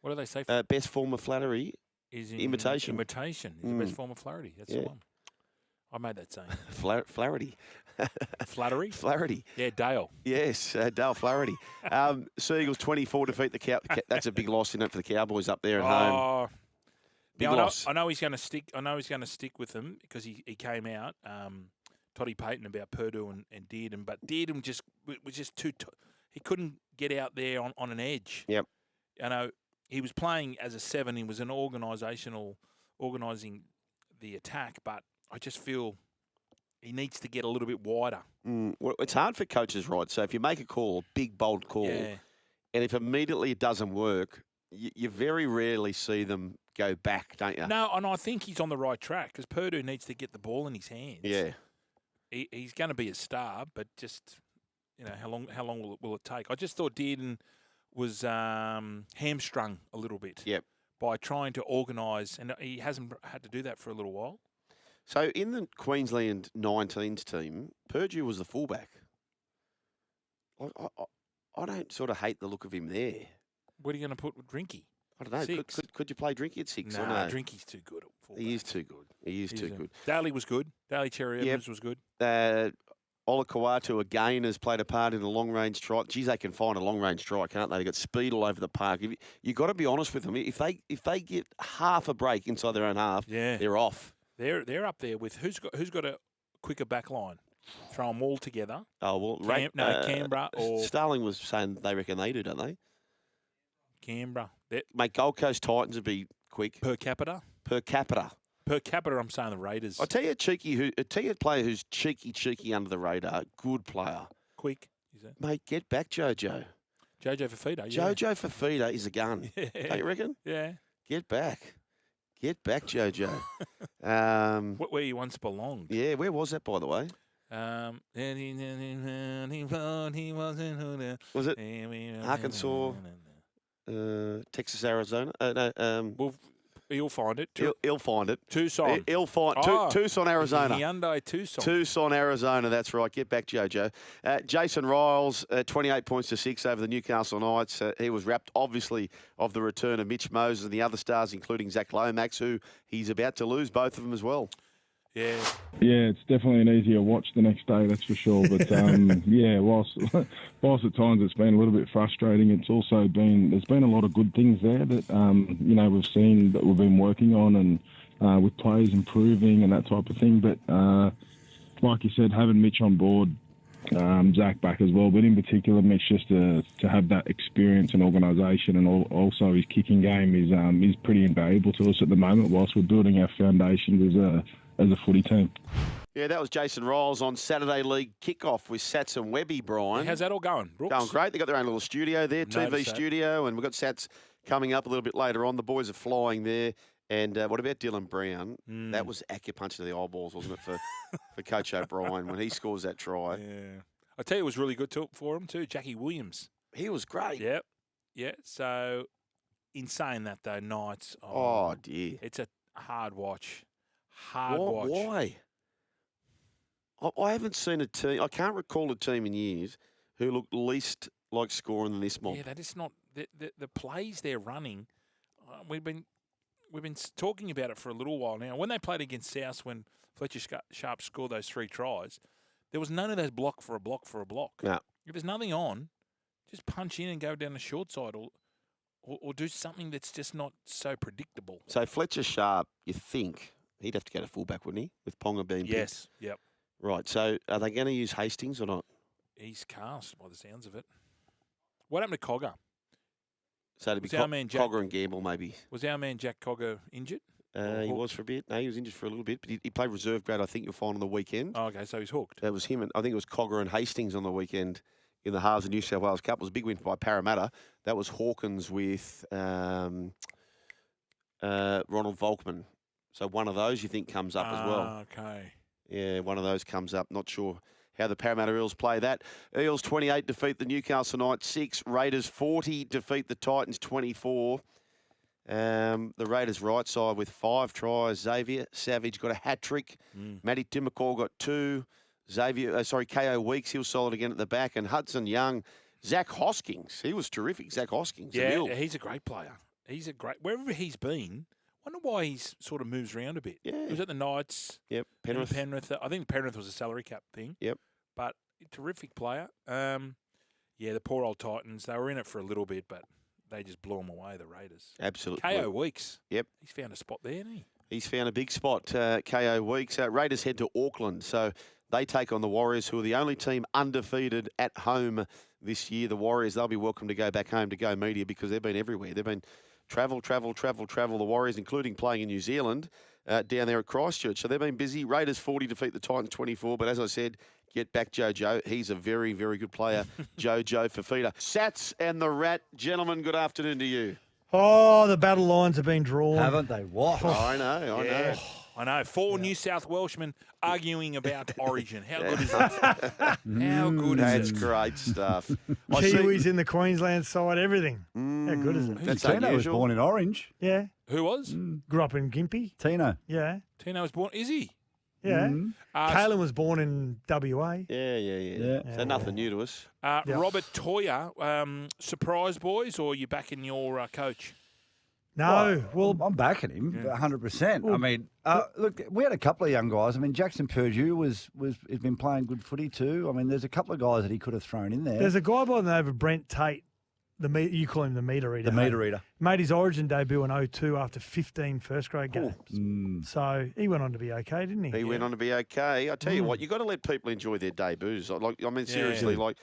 [SPEAKER 2] What do they say?
[SPEAKER 1] Best form of flattery
[SPEAKER 2] is
[SPEAKER 1] imitation.
[SPEAKER 2] Imitation is the best form of flattery. That's the one. I made that saying.
[SPEAKER 1] Flaherty.
[SPEAKER 2] Flattery?
[SPEAKER 1] Flaherty.
[SPEAKER 2] Yeah, Dale.
[SPEAKER 1] Yes, Dale Flaherty. Seagulls 24 defeat the Cow. That's a big loss, isn't it, for the Cowboys up there at home? Big loss.
[SPEAKER 2] I know he's going to stick. I know he's going to stick with them because he came out, Toddy Payton, about Purdue and Dearden, but Dearden was just too. He couldn't get out there on an edge.
[SPEAKER 1] Yep.
[SPEAKER 2] He was playing as a 7. He was organising the attack, but I just feel he needs to get a little bit wider.
[SPEAKER 1] Well, it's hard for coaches, right? So if you make a call, a big, bold call, and if immediately it doesn't work, you very rarely see them go back, don't you?
[SPEAKER 2] No, and I think he's on the right track because Purdue needs to get the ball in his hands.
[SPEAKER 1] Yeah.
[SPEAKER 2] He's going to be a star, but just, how long will it take? I just thought Dearden was hamstrung a little bit by trying to organise, and he hasn't had to do that for a little while.
[SPEAKER 1] So in the Queensland 19s team, Purdue was the fullback. I don't sort of hate the look of him there.
[SPEAKER 2] What are you going to put with Drinky?
[SPEAKER 1] I don't know.
[SPEAKER 2] 6?
[SPEAKER 1] Could you play Drinky at 6?
[SPEAKER 2] No,
[SPEAKER 1] or no?
[SPEAKER 2] Drinky's too good at fullback.
[SPEAKER 1] He is too good. He is too good.
[SPEAKER 2] Daly was good. Daly Cherry Evans was good.
[SPEAKER 1] Olakau'atu again has played a part in the long-range strike. Geez, they can find a long-range strike, can't they? They've got speed all over the park. You've got to be honest with them. If they get half a break inside their own half, they're off.
[SPEAKER 2] They're up there with who's got a quicker back line. throw them all together.
[SPEAKER 1] Oh, well,
[SPEAKER 2] Canberra or
[SPEAKER 1] Starling was saying they reckon they do, don't they?
[SPEAKER 2] Canberra.
[SPEAKER 1] Mate, Gold Coast Titans would be quick.
[SPEAKER 2] Per capita?
[SPEAKER 1] Per capita.
[SPEAKER 2] Per capita, I'm saying the Raiders.
[SPEAKER 1] I'll tell you a player who's cheeky under the radar, good player.
[SPEAKER 2] Quick, is it?
[SPEAKER 1] Mate, get back, Jojo.
[SPEAKER 2] Jojo Fafita, yeah.
[SPEAKER 1] Jojo Fafita is a gun.
[SPEAKER 2] Yeah.
[SPEAKER 1] Don't you reckon?
[SPEAKER 2] Yeah.
[SPEAKER 1] Get back. Get back, Jojo.
[SPEAKER 2] Where you once belonged.
[SPEAKER 1] Yeah, where was that, by the way? Was it Arkansas, Texas, Arizona?
[SPEAKER 2] Well, you'll find it.
[SPEAKER 1] He'll find it.
[SPEAKER 2] Tucson.
[SPEAKER 1] He'll find Tucson, Arizona.
[SPEAKER 2] Hyundai Tucson.
[SPEAKER 1] Tucson, Arizona. That's right. Get back, Jojo. Jason Riles, 28 points to 6 over the Newcastle Knights. He was wrapped, obviously, of the return of Mitch Moses and the other stars, including Zach Lomax, who he's about to lose both of them as well.
[SPEAKER 2] Yeah.
[SPEAKER 6] Yeah, it's definitely an easier watch the next day, that's for sure. But, whilst at times it's been a little bit frustrating, it's also there's been a lot of good things there that, we've seen that we've been working on and with players improving and that type of thing. But like you said, having Mitch on board, Zach back as well, but in particular, Mitch just to have that experience and organisation, and also his kicking game is pretty invaluable to us at the moment whilst we're building our foundations as a footy team.
[SPEAKER 1] Yeah, that was Jason Riles on Saturday League kickoff with Sats and Webby, Brian.
[SPEAKER 2] How's that all going, Brooks?
[SPEAKER 1] Going great. They've got their own little studio there, TV studio, and we've got Sats coming up a little bit later on. The boys are flying there. And what about Dylan Brown? That was acupuncture to the eyeballs, wasn't it, for Coach O'Brien when he scores that try?
[SPEAKER 2] Yeah. I tell you, it was really good for him too. Jackie Williams.
[SPEAKER 1] He was great.
[SPEAKER 2] Yep. Yeah. So, in saying that though, Knights.
[SPEAKER 1] Oh dear.
[SPEAKER 2] It's a hard watch. Watch.
[SPEAKER 1] Why? I haven't seen a team. I can't recall a team in years who looked least like scoring than this mob.
[SPEAKER 2] Yeah, that is not the plays they're running. We've been talking about it for a little while now. When they played against South, when Fletcher Sharp scored those 3 tries, there was none of those block for a block.
[SPEAKER 1] No.
[SPEAKER 2] If there's nothing on, just punch in and go down the short side or do something that's just not so predictable.
[SPEAKER 1] So Fletcher Sharp, you think he'd have to go to fullback, wouldn't he? With Ponga being
[SPEAKER 2] Yes. Yep.
[SPEAKER 1] Right. So are they going to use Hastings or not?
[SPEAKER 2] He's cast by the sounds of it. What happened to Cogger?
[SPEAKER 1] So to be Cogger and Gamble maybe.
[SPEAKER 2] Was our man Jack Cogger injured?
[SPEAKER 1] He was for a bit. No, he was injured for a little bit, but he played reserve grade, I think you'll find, on the weekend.
[SPEAKER 2] Oh, okay, so he's hooked.
[SPEAKER 1] That was him, and I think it was Cogger and Hastings on the weekend in the halves of New South Wales Cup. It was a big win by Parramatta. That was Hawkins with Ronald Volkman. So one of those you think comes up as well.
[SPEAKER 2] Okay.
[SPEAKER 1] Yeah, one of those comes up. Not sure how the Parramatta Eels play that. Eels 28 defeat the Newcastle Knights 6. Raiders 40 defeat the Titans 24. The Raiders right side with 5 tries. Xavier Savage got a hat-trick. Matty Timmacore got 2. Ko Weeks, he was solid again at the back. And Hudson Young, Zach Hoskins, he was terrific. Zach Hoskins.
[SPEAKER 2] Yeah, he's a great player. Wherever he's been, I wonder why he sort of moves around a bit.
[SPEAKER 1] Yeah.
[SPEAKER 2] He was at the Knights.
[SPEAKER 1] Yep.
[SPEAKER 2] Penrith. I think Penrith was a salary cap thing.
[SPEAKER 1] Yep.
[SPEAKER 2] But terrific player. The poor old Titans, they were in it for a little bit, but they just blew them away, the Raiders.
[SPEAKER 1] Absolutely.
[SPEAKER 2] Ko Weeks.
[SPEAKER 1] Yep.
[SPEAKER 2] He's found a spot there, hasn't he?
[SPEAKER 1] He's found a big spot, Ko Weeks. Raiders head to Auckland, so they take on the Warriors, who are the only team undefeated at home this year. The Warriors, they'll be welcome to go back home to Go Media because they've been everywhere. They've been travel. The Warriors, including playing in New Zealand, down there at Christchurch. So they've been busy. Raiders 40 defeat the Titans 24. But as I said, get back Jojo. He's a very, very good player, Jojo Fafita. Sats and the Rat. Gentlemen, good afternoon to you.
[SPEAKER 7] Oh, the battle lines have been drawn.
[SPEAKER 8] Haven't they? What?
[SPEAKER 1] I know.
[SPEAKER 2] I know. 4 New South Welshmen arguing about Origin. How good is it? How good is it?
[SPEAKER 1] That's great stuff.
[SPEAKER 7] Kiwis in the Queensland side, everything. How good is it?
[SPEAKER 1] That's
[SPEAKER 8] Tino was
[SPEAKER 1] unusual.
[SPEAKER 8] born in Orange.
[SPEAKER 7] Yeah.
[SPEAKER 2] Who was?
[SPEAKER 7] Grew up in Gympie.
[SPEAKER 8] Tino.
[SPEAKER 7] Yeah.
[SPEAKER 2] Tino was born. Is he?
[SPEAKER 7] Yeah. Kalen was born in WA.
[SPEAKER 1] Yeah. So nothing new to us.
[SPEAKER 2] Robert Toia, surprise boys, or you backing your coach?
[SPEAKER 7] No. Well,
[SPEAKER 8] I'm backing him 100%. I mean, look, we had a couple of young guys. I mean, Jackson Purdue has been playing good footy too. I mean, there's a couple of guys that he could have thrown in there.
[SPEAKER 7] there's a guy by the name of Brent Tate you call him the meter reader.
[SPEAKER 8] The meter reader.
[SPEAKER 7] Made his Origin debut in 2002 after 15 first-grade games. So he went on to be okay, didn't he?
[SPEAKER 1] He went on to be okay. I tell you what, you got to let people enjoy their debuts. Seriously, like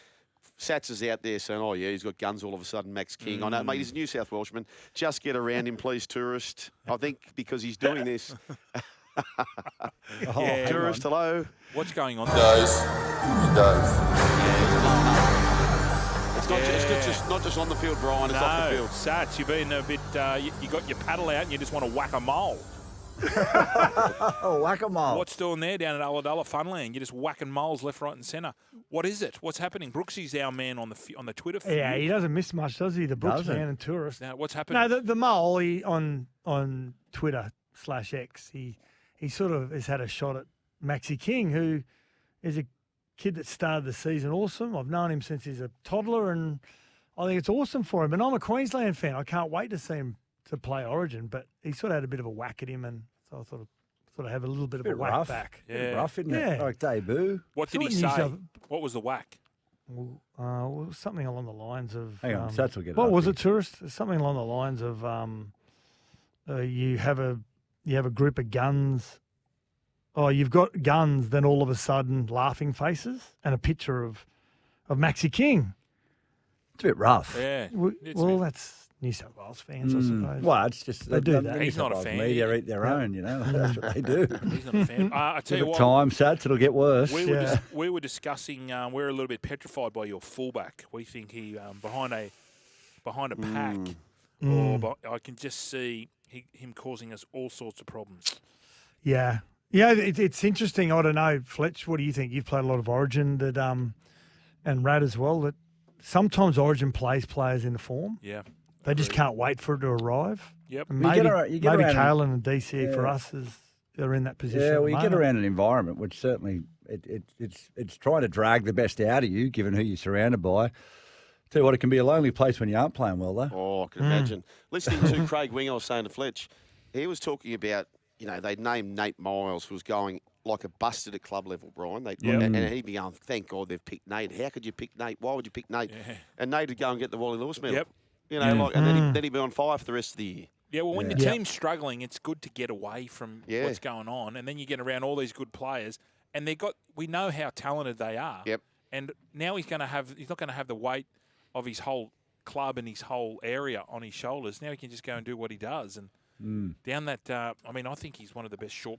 [SPEAKER 1] Sats is out there saying, "Oh yeah, he's got guns all of a sudden." Max King, I know, mate. He's a New South Welshman. Just get around him, please, tourist. I think because he's doing this. Tourist, hello.
[SPEAKER 2] What's going on?
[SPEAKER 9] He does.
[SPEAKER 1] It's not just on the field, Brian. It's off the field.
[SPEAKER 2] Sats, you've been a bit. You got your paddle out and you just want to whack a mole.
[SPEAKER 8] Oh, whack-a-mole.
[SPEAKER 2] What's doing there down at Ulladulla Funland? You're just whacking moles left, right, and centre. What is it? What's happening? Brooksy's our man on the Twitter feed.
[SPEAKER 7] Yeah, he doesn't miss much, does he? The Brooks man and tourist.
[SPEAKER 2] Now, what's happening?
[SPEAKER 7] No, the mole on Twitter /X. He sort of has had a shot at Maxi King, who is a kid that started the season awesome. I've known him since he's a toddler, and I think it's awesome for him. And I'm a Queensland fan. I can't wait to see him to play Origin, but he sort of had a bit of a whack at him, and so I thought of have a little bit of a whack
[SPEAKER 8] rough.
[SPEAKER 7] back.
[SPEAKER 2] Yeah.
[SPEAKER 8] Bit rough, isn't
[SPEAKER 7] Yeah.
[SPEAKER 8] it? Like debut.
[SPEAKER 2] What did he say? What was the whack?
[SPEAKER 7] Well, something along the lines of.
[SPEAKER 8] Hang on, Sats will get it
[SPEAKER 7] What
[SPEAKER 8] up
[SPEAKER 7] was
[SPEAKER 8] here.
[SPEAKER 7] it, tourist? Something along the lines of you have a group of guns. Oh, you've got guns. Then all of a sudden, laughing faces and a picture of Maxi King.
[SPEAKER 8] It's a bit rough.
[SPEAKER 2] Yeah.
[SPEAKER 7] Well, that's New South Wales fans, I suppose.
[SPEAKER 8] Well, it's just
[SPEAKER 7] They do
[SPEAKER 8] the
[SPEAKER 7] that.
[SPEAKER 8] New
[SPEAKER 2] He's not
[SPEAKER 8] South
[SPEAKER 2] a
[SPEAKER 8] Wales
[SPEAKER 2] fan.
[SPEAKER 8] Media eat their own, you know. That's what they do.
[SPEAKER 2] He's not a fan. I tell you
[SPEAKER 8] Give it
[SPEAKER 2] what.
[SPEAKER 8] time, Sats. It'll get worse.
[SPEAKER 2] We were discussing. We're a little bit petrified by your fullback. We think he behind a pack, or I can just see him causing us all sorts of problems.
[SPEAKER 7] Yeah. It's interesting. I don't know, Fletch. What do you think? You've played a lot of Origin, and Rad as well. That sometimes Origin plays players into form.
[SPEAKER 2] Yeah.
[SPEAKER 7] They just can't wait for it to arrive.
[SPEAKER 2] Yep.
[SPEAKER 7] And
[SPEAKER 8] You
[SPEAKER 7] maybe
[SPEAKER 8] get around
[SPEAKER 7] Kalen and DC for us are in that position.
[SPEAKER 8] Yeah, well, you
[SPEAKER 7] at the
[SPEAKER 8] get
[SPEAKER 7] moment.
[SPEAKER 8] around an environment which certainly it's trying to drag the best out of you, given who you're surrounded by. Tell you what, it can be a lonely place when you aren't playing well, though.
[SPEAKER 1] Oh, I can imagine. Listening to Craig Wing, I was saying to Fletch, he was talking about, they'd named Nate Miles, who was going like a busted at club level, Brian. And he'd be going, thank God they've picked Nate. How could you pick Nate? Why would you pick Nate?
[SPEAKER 2] Yeah.
[SPEAKER 1] And Nate would go and get the Wally Lewis medal.
[SPEAKER 2] Yep.
[SPEAKER 1] And then he'd be on fire for the rest of the year.
[SPEAKER 2] Yeah, well, when the team's struggling, it's good to get away from
[SPEAKER 1] Yeah.
[SPEAKER 2] what's going on, and then you get around all these good players, and we know how talented they are.
[SPEAKER 1] Yep.
[SPEAKER 2] And now he's not going to have the weight of his whole club and his whole area on his shoulders. Now he can just go and do what he does, and down that. I think he's one of the best short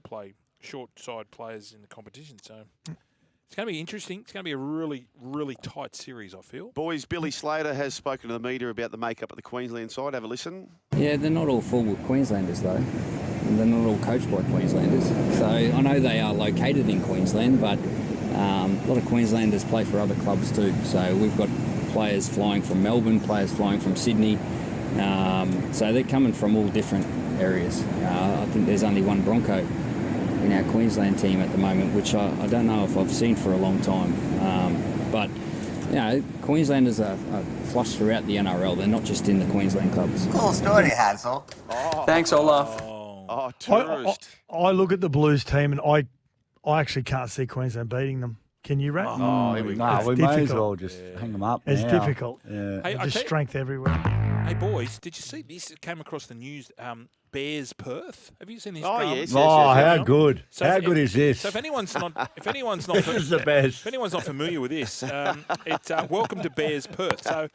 [SPEAKER 2] side players in the competition. So it's going to be interesting. It's going to be a really, really tight series, I feel.
[SPEAKER 1] Boys, Billy Slater has spoken to the media about the makeup of the Queensland side. Have a listen.
[SPEAKER 10] Yeah, they're not all full Queenslanders, though. And they're not all coached by Queenslanders. So I know they are located in Queensland, but a lot of Queenslanders play for other clubs too. So we've got players flying from Melbourne, players flying from Sydney. So they're coming from all different areas. I think there's only one Bronco in our Queensland team at the moment, which I don't know if I've seen for a long time. But Queenslanders are flush throughout the NRL. They're not just in the Queensland clubs.
[SPEAKER 11] Cool story, Hansel. Thanks, Olaf.
[SPEAKER 1] Oh, tourist.
[SPEAKER 7] I look at the Blues team, and I actually can't see Queensland beating them. Can you, Rat?
[SPEAKER 1] Here we go.
[SPEAKER 8] No, we may as
[SPEAKER 7] difficult.
[SPEAKER 8] well just hang them up.
[SPEAKER 7] It's
[SPEAKER 8] now.
[SPEAKER 7] difficult.
[SPEAKER 8] Yeah.
[SPEAKER 2] Hey,
[SPEAKER 7] Just strength everywhere.
[SPEAKER 2] Hey, boys, did you see this? It came across the news. Bears Perth. Have you seen this?
[SPEAKER 1] Oh,
[SPEAKER 2] drama?
[SPEAKER 1] yes.
[SPEAKER 8] Oh, how good!
[SPEAKER 2] So
[SPEAKER 8] How
[SPEAKER 2] if-
[SPEAKER 8] good is this?
[SPEAKER 2] So if anyone's not,
[SPEAKER 8] This is the best.
[SPEAKER 2] If anyone's not familiar with this, it's welcome to Bears Perth. So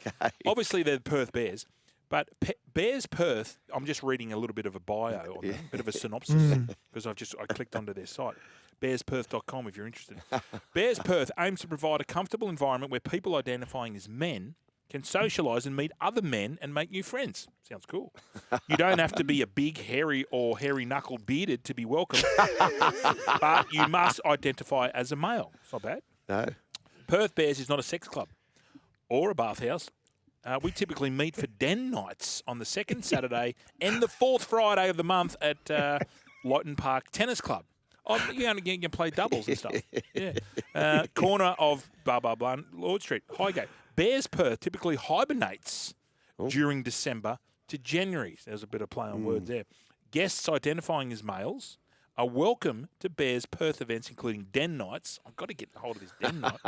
[SPEAKER 2] obviously they're the Perth Bears, but Bears Perth. I'm just reading a little bit of a bio on them, a bit of a synopsis because I clicked onto their site. BearsPerth.com if you're interested. Bears Perth aims to provide a comfortable environment where people identifying as men can socialise and meet other men and make new friends. Sounds cool. You don't have to be a big, hairy or hairy-knuckled bearded to be welcome, but you must identify as a male. It's not bad.
[SPEAKER 1] No.
[SPEAKER 2] Perth Bears is not a sex club or a bathhouse. We typically meet for den nights on the second Saturday and the fourth Friday of the month at Lytton Park Tennis Club. Oh, you can play doubles and stuff. Yeah. Corner of blah, blah, blah, Lord Street, Highgate. Bears Perth typically hibernates during December to January. There's a bit of play on words there. Guests identifying as males are welcome to Bears Perth events, including Den Nights. I've got to get hold of this Den Night.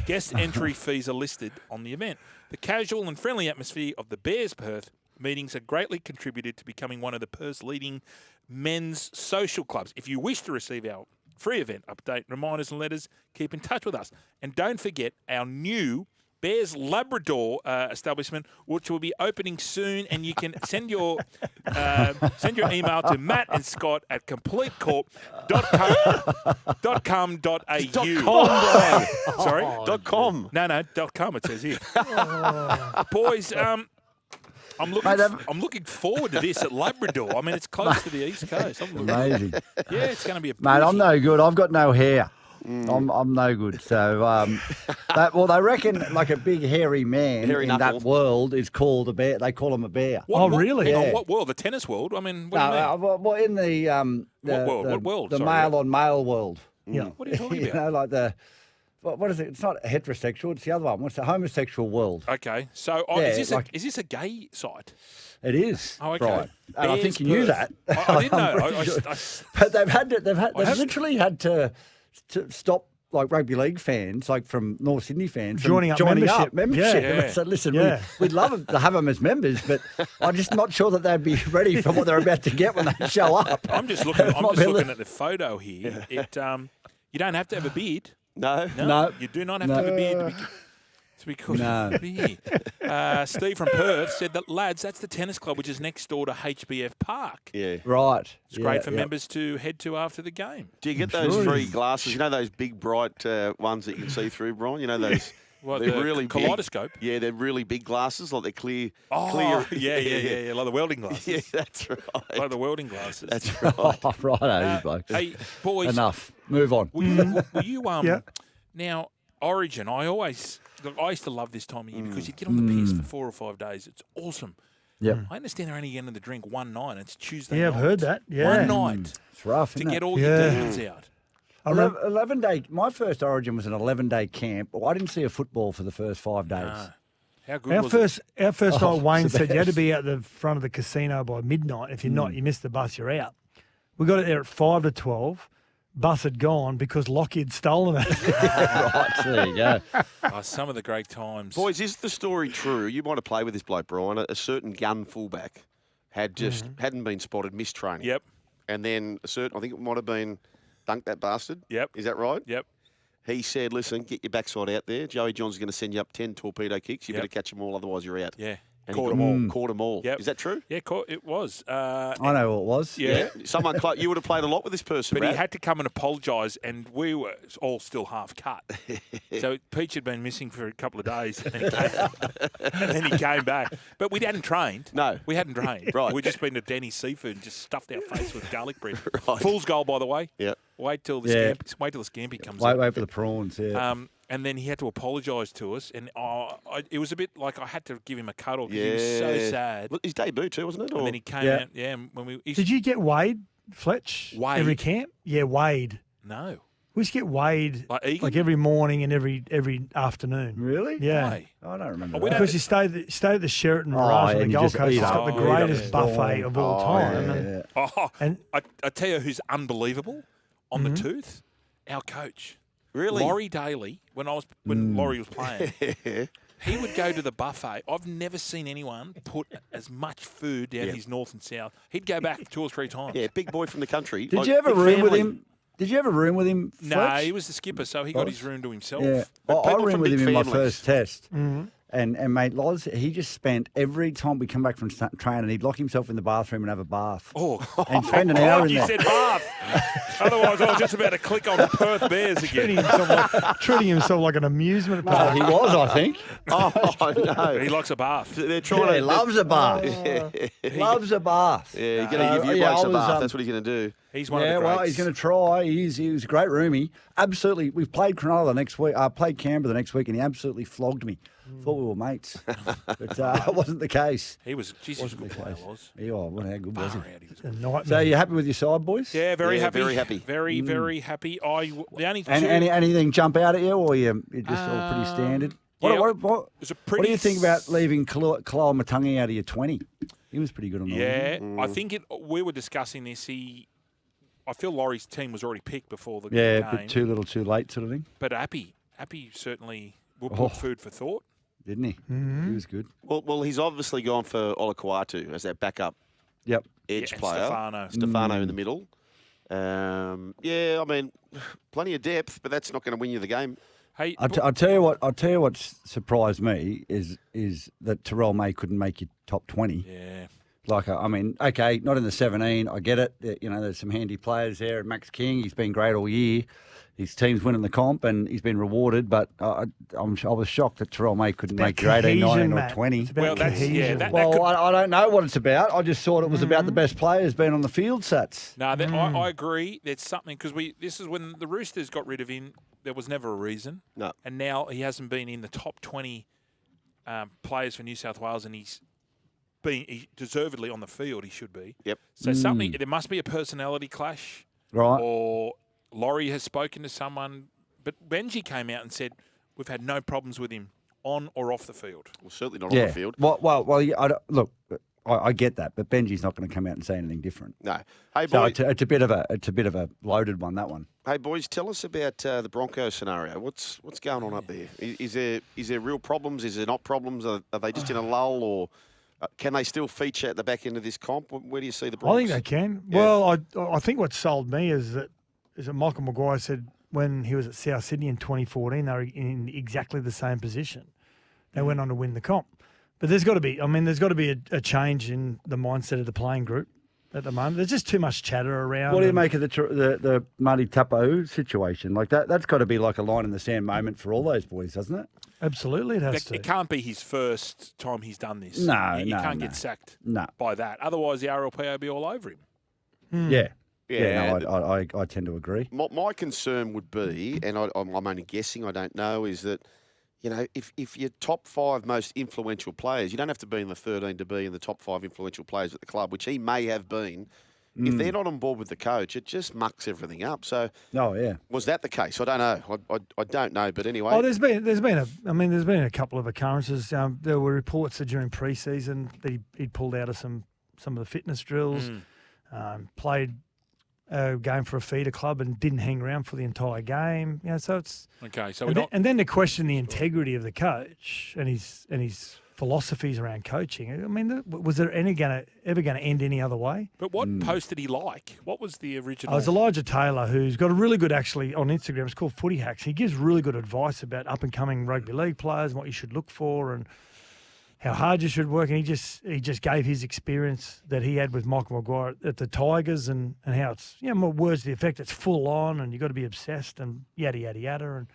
[SPEAKER 2] Guest entry fees are listed on the event. The casual and friendly atmosphere of the Bears Perth meetings have greatly contributed to becoming one of the Perth's leading men's social clubs. If you wish to receive our free event update, reminders and letters, keep in touch with us. And don't forget our new Bears Labrador establishment, which will be opening soon, and you can send your email to Matt and Scott at completecom.com.au. Sorry,
[SPEAKER 1] .com.
[SPEAKER 2] No, .com. It says here. Boys, I'm looking forward to this at Labrador. I mean, it's close to the East Coast.
[SPEAKER 8] Amazing.
[SPEAKER 2] Yeah, it's going to be a
[SPEAKER 8] Mate, I'm no good. I've got no hair. I'm no good. So, they reckon like a big hairy man in that world is called a bear. They call him a bear.
[SPEAKER 7] Really?
[SPEAKER 2] Yeah. What world? The tennis world? I mean, what do you mean?
[SPEAKER 8] Well, in the
[SPEAKER 2] what world? What world?
[SPEAKER 8] The male-on-male world.
[SPEAKER 7] Yeah.
[SPEAKER 2] What are you talking about?
[SPEAKER 8] You know, like the what is it? It's not heterosexual. It's the other one. What's the homosexual world?
[SPEAKER 2] Okay, so is this a gay site?
[SPEAKER 8] It is.
[SPEAKER 2] Oh, okay.
[SPEAKER 8] Right. And I think you knew that.
[SPEAKER 2] I didn't know.
[SPEAKER 8] But they've literally had to stop like rugby league fans, like from North Sydney fans,
[SPEAKER 7] joining up membership.
[SPEAKER 8] Yeah. So listen, we'd love them to have them as members, but I'm just not sure that they'd be ready for what they're about to get when they show up.
[SPEAKER 2] I'm just looking at the photo here. It you don't have to have a beard.
[SPEAKER 1] No.
[SPEAKER 2] You do not have to have a beard to be called a beard. Steve from Perth said that, lads, that's the tennis club which is next door to HBF Park.
[SPEAKER 1] Yeah.
[SPEAKER 8] Right.
[SPEAKER 2] It's great for members to head to after the game.
[SPEAKER 1] Do you get those free glasses? You know those big, bright ones that you can see through, Brian? You know those...
[SPEAKER 2] What,
[SPEAKER 1] they're
[SPEAKER 2] the
[SPEAKER 1] really
[SPEAKER 2] kaleidoscope?
[SPEAKER 1] Big. Yeah, they're really big glasses, like they're clear.
[SPEAKER 2] Oh,
[SPEAKER 1] clear.
[SPEAKER 2] Yeah, like the welding glasses.
[SPEAKER 1] Yeah, that's right.
[SPEAKER 2] Like the welding glasses.
[SPEAKER 1] That's right.
[SPEAKER 8] Oh, right, blokes.
[SPEAKER 2] Hey, boys.
[SPEAKER 8] Enough. Move on.
[SPEAKER 2] Were you now, Origin, I used to love this time of year because you'd get on the piss for 4 or 5 days. It's awesome.
[SPEAKER 8] Yeah.
[SPEAKER 2] I understand they're only getting the drink one night. It's Tuesday
[SPEAKER 7] Yeah,
[SPEAKER 2] night.
[SPEAKER 7] I've heard that. Yeah.
[SPEAKER 2] One night.
[SPEAKER 8] It's rough,
[SPEAKER 2] to
[SPEAKER 8] isn't
[SPEAKER 2] get
[SPEAKER 8] it?
[SPEAKER 2] all your demons out.
[SPEAKER 8] 11-day. My first Origin was an 11-day camp. I didn't see a football for the first 5 days.
[SPEAKER 2] How good was it?
[SPEAKER 7] Our first night, Wayne said you had to be at the front of the casino by midnight. If you're not, you miss the bus, you're out. We got it there at 5 to 12. Bus had gone because Lockie had stolen it.
[SPEAKER 8] Right, there you go.
[SPEAKER 2] Some of the great times.
[SPEAKER 1] Boys, is the story true? You might have played with this bloke, Brian. A certain gun fullback hadn't been spotted, missed training.
[SPEAKER 2] Yep.
[SPEAKER 1] And then I think it might have been Dunk that bastard.
[SPEAKER 2] Yep.
[SPEAKER 1] Is that right?
[SPEAKER 2] Yep.
[SPEAKER 1] He said, listen, get your backside out there. Joey John's going to send you up 10 torpedo kicks. You better catch them all, otherwise you're out.
[SPEAKER 2] Yeah.
[SPEAKER 1] And
[SPEAKER 2] Caught them all.
[SPEAKER 1] Caught them all.
[SPEAKER 2] Yep.
[SPEAKER 1] Is that true?
[SPEAKER 2] Yeah, it was.
[SPEAKER 8] I know what it was.
[SPEAKER 2] Yeah.
[SPEAKER 1] Someone you would have played a lot with this person,
[SPEAKER 2] But
[SPEAKER 1] Brad.
[SPEAKER 2] he had to come and apologise, and we were all still half cut. So Peach had been missing for a couple of days, and then he came back. But we hadn't trained.
[SPEAKER 1] No.
[SPEAKER 2] We hadn't trained.
[SPEAKER 1] Right.
[SPEAKER 2] We'd just been to Denny's Seafood and just stuffed our face with garlic bread.
[SPEAKER 1] Right.
[SPEAKER 2] Fool's goal, by the way.
[SPEAKER 1] Yeah.
[SPEAKER 2] Wait till the scampi comes
[SPEAKER 8] Wait
[SPEAKER 2] out.
[SPEAKER 8] for the prawns, yeah.
[SPEAKER 2] And then he had to apologise to us, and it was a bit like I had to give him a cuddle because he was so sad.
[SPEAKER 1] Well, his debut too, wasn't it?
[SPEAKER 2] And then he came out, when
[SPEAKER 7] Did you get Wade, Fletch?
[SPEAKER 2] Wade?
[SPEAKER 7] Every camp? Yeah, Wade.
[SPEAKER 2] No.
[SPEAKER 7] We used to get Wade
[SPEAKER 2] like
[SPEAKER 7] every morning and every afternoon.
[SPEAKER 8] Really?
[SPEAKER 7] Yeah.
[SPEAKER 2] Why?
[SPEAKER 8] I don't remember.
[SPEAKER 7] Because you stayed at the Sheraton Mirage on the
[SPEAKER 8] and you
[SPEAKER 7] Gold
[SPEAKER 8] just
[SPEAKER 7] Coast.
[SPEAKER 8] eat
[SPEAKER 7] It's got
[SPEAKER 8] up.
[SPEAKER 7] the greatest buffet of all time.
[SPEAKER 2] And I tell you who's unbelievable on the tooth? Our coach.
[SPEAKER 1] Really?
[SPEAKER 2] Laurie Daly, when Laurie was playing, he would go to the buffet. I've never seen anyone put as much food down his north and south. He'd go back 2 or 3 times.
[SPEAKER 1] Yeah, big boy from the country.
[SPEAKER 8] Did you have a room with him? Did you have a room with him?
[SPEAKER 2] No,
[SPEAKER 8] Fletch?
[SPEAKER 2] he was the skipper, so he got his room to himself.
[SPEAKER 8] Yeah,
[SPEAKER 1] But
[SPEAKER 8] I
[SPEAKER 1] people
[SPEAKER 8] roomed
[SPEAKER 1] from
[SPEAKER 8] with him
[SPEAKER 1] big
[SPEAKER 8] in my
[SPEAKER 1] families.
[SPEAKER 8] first test. And mate, Loz, he just spent every time we come back from training, he'd lock himself in the bathroom and have a bath.
[SPEAKER 2] Oh,
[SPEAKER 8] and spend an hour in
[SPEAKER 2] you
[SPEAKER 8] there.
[SPEAKER 2] said bath. Otherwise, I was just about to click on the Perth Bears again.
[SPEAKER 7] Treating himself like an amusement park.
[SPEAKER 8] He was, I think.
[SPEAKER 1] Oh, no.
[SPEAKER 2] He likes a bath.
[SPEAKER 1] They're trying
[SPEAKER 8] He loves a bath.
[SPEAKER 1] Loves
[SPEAKER 8] a bath.
[SPEAKER 1] Yeah, he's going to give you blokes a bath. That's what he's going to do.
[SPEAKER 2] He's one of the greats.
[SPEAKER 8] Well, he's going to try. He was a great roomie. Absolutely. We played Cronulla the next week. I played Canberra the next week, and he absolutely flogged me. Thought we were mates. But it wasn't the case.
[SPEAKER 2] He was, Jesus, a good player, was.
[SPEAKER 8] Yeah, well, how good was he?
[SPEAKER 7] So
[SPEAKER 8] you happy with your side, boys?
[SPEAKER 2] Yeah, very happy.
[SPEAKER 1] Very happy.
[SPEAKER 2] Very, very happy. The only
[SPEAKER 8] Anything jump out at you, or you're just all pretty standard? What do you think about leaving Kaloa Matangi out of your 20? He was pretty good on the
[SPEAKER 2] Yeah, I think we were discussing this. I feel Laurie's team was already picked before the
[SPEAKER 8] Yeah,
[SPEAKER 2] game.
[SPEAKER 8] but too little, too late, sort of thing.
[SPEAKER 2] But Appy certainly will put food for thought.
[SPEAKER 8] Didn't he? He was good.
[SPEAKER 1] Well, he's obviously gone for Olakuatu as that backup edge
[SPEAKER 2] and
[SPEAKER 1] player. Stefano in the middle. I mean, plenty of depth, but that's not going to win you the game.
[SPEAKER 2] Hey,
[SPEAKER 8] I'll tell you what surprised me is that Terrell May couldn't make your top 20.
[SPEAKER 2] Yeah.
[SPEAKER 8] Like, I mean, okay, not in the 17. I get it. You know, there's some handy players there. Max King, he's been great all year. His team's winning the comp and he's been rewarded. But I was shocked that Terrell May couldn't make your 18, 19 or 20.
[SPEAKER 2] Well,
[SPEAKER 8] I don't know what it's about. I just thought it was about the best players being on the field sets.
[SPEAKER 2] No, I agree. There's something because this is when the Roosters got rid of him. There was never a reason.
[SPEAKER 1] No.
[SPEAKER 2] And now he hasn't been in the top 20 players for New South Wales, and he deservedly on the field. He should be.
[SPEAKER 1] Yep.
[SPEAKER 2] So there must be a personality clash,
[SPEAKER 8] right?
[SPEAKER 2] Or Laurie has spoken to someone. But Benji came out and said we've had no problems with him on or off the field.
[SPEAKER 1] Well, certainly not on the field.
[SPEAKER 8] Look. I get that, but Benji's not going to come out and say anything different.
[SPEAKER 1] No. Hey,
[SPEAKER 8] so
[SPEAKER 1] boy,
[SPEAKER 8] it's a bit of a loaded one. That one.
[SPEAKER 1] Hey, boys, tell us about the Broncos scenario. What's going on up there? Is there real problems? Is there not problems? Are they just in a lull, or can they still feature at the back end of this comp? Where do you see the Broncos?
[SPEAKER 7] I think they can.
[SPEAKER 1] Yeah.
[SPEAKER 7] Well, I think what sold me is that Michael Maguire said when he was at South Sydney in 2014, they were in exactly the same position. They went on to win the comp. But there's got to be a change in the mindset of the playing group at the moment. There's just too much chatter around.
[SPEAKER 8] What do you make of the Marty Tapo situation? Like that's got to be like a line in the sand moment for all those boys, doesn't it?
[SPEAKER 7] Absolutely, it has to.
[SPEAKER 2] It can't be his first time he's done this.
[SPEAKER 8] No,
[SPEAKER 2] you can't get sacked by that. Otherwise, the RLP will be all over him.
[SPEAKER 8] Yeah. I tend to agree.
[SPEAKER 1] My concern would be, and I'm only guessing, I don't know, is that, you know, if your top 5 most influential players, you don't have to be in the 13 to be in the top 5 influential players at the club, which he may have been. If they're not on board with the coach, it just mucks everything up. So, was that the case? I don't know. I don't know, but anyway.
[SPEAKER 7] Oh, there's been a couple of occurrences. There were reports that during pre-season that he'd pulled out of some of the fitness drills, played a game for a feeder club and didn't hang around for the entire game. You know, so it's
[SPEAKER 2] okay. So
[SPEAKER 7] and then to question the integrity of the coach and his philosophies around coaching. I mean, was there ever going to end any other way?
[SPEAKER 2] But what post did he like? What was the original?
[SPEAKER 7] It was Elijah Taylor, who's got a really good, actually, on Instagram. It's called Footy Hacks. He gives really good advice about up-and-coming rugby league players and what you should look for and how hard you should work. And he just gave his experience that he had with Michael Maguire at the Tigers and how it's, you know, more words to the effect, it's full on and you've got to be obsessed and yada, yada, yada.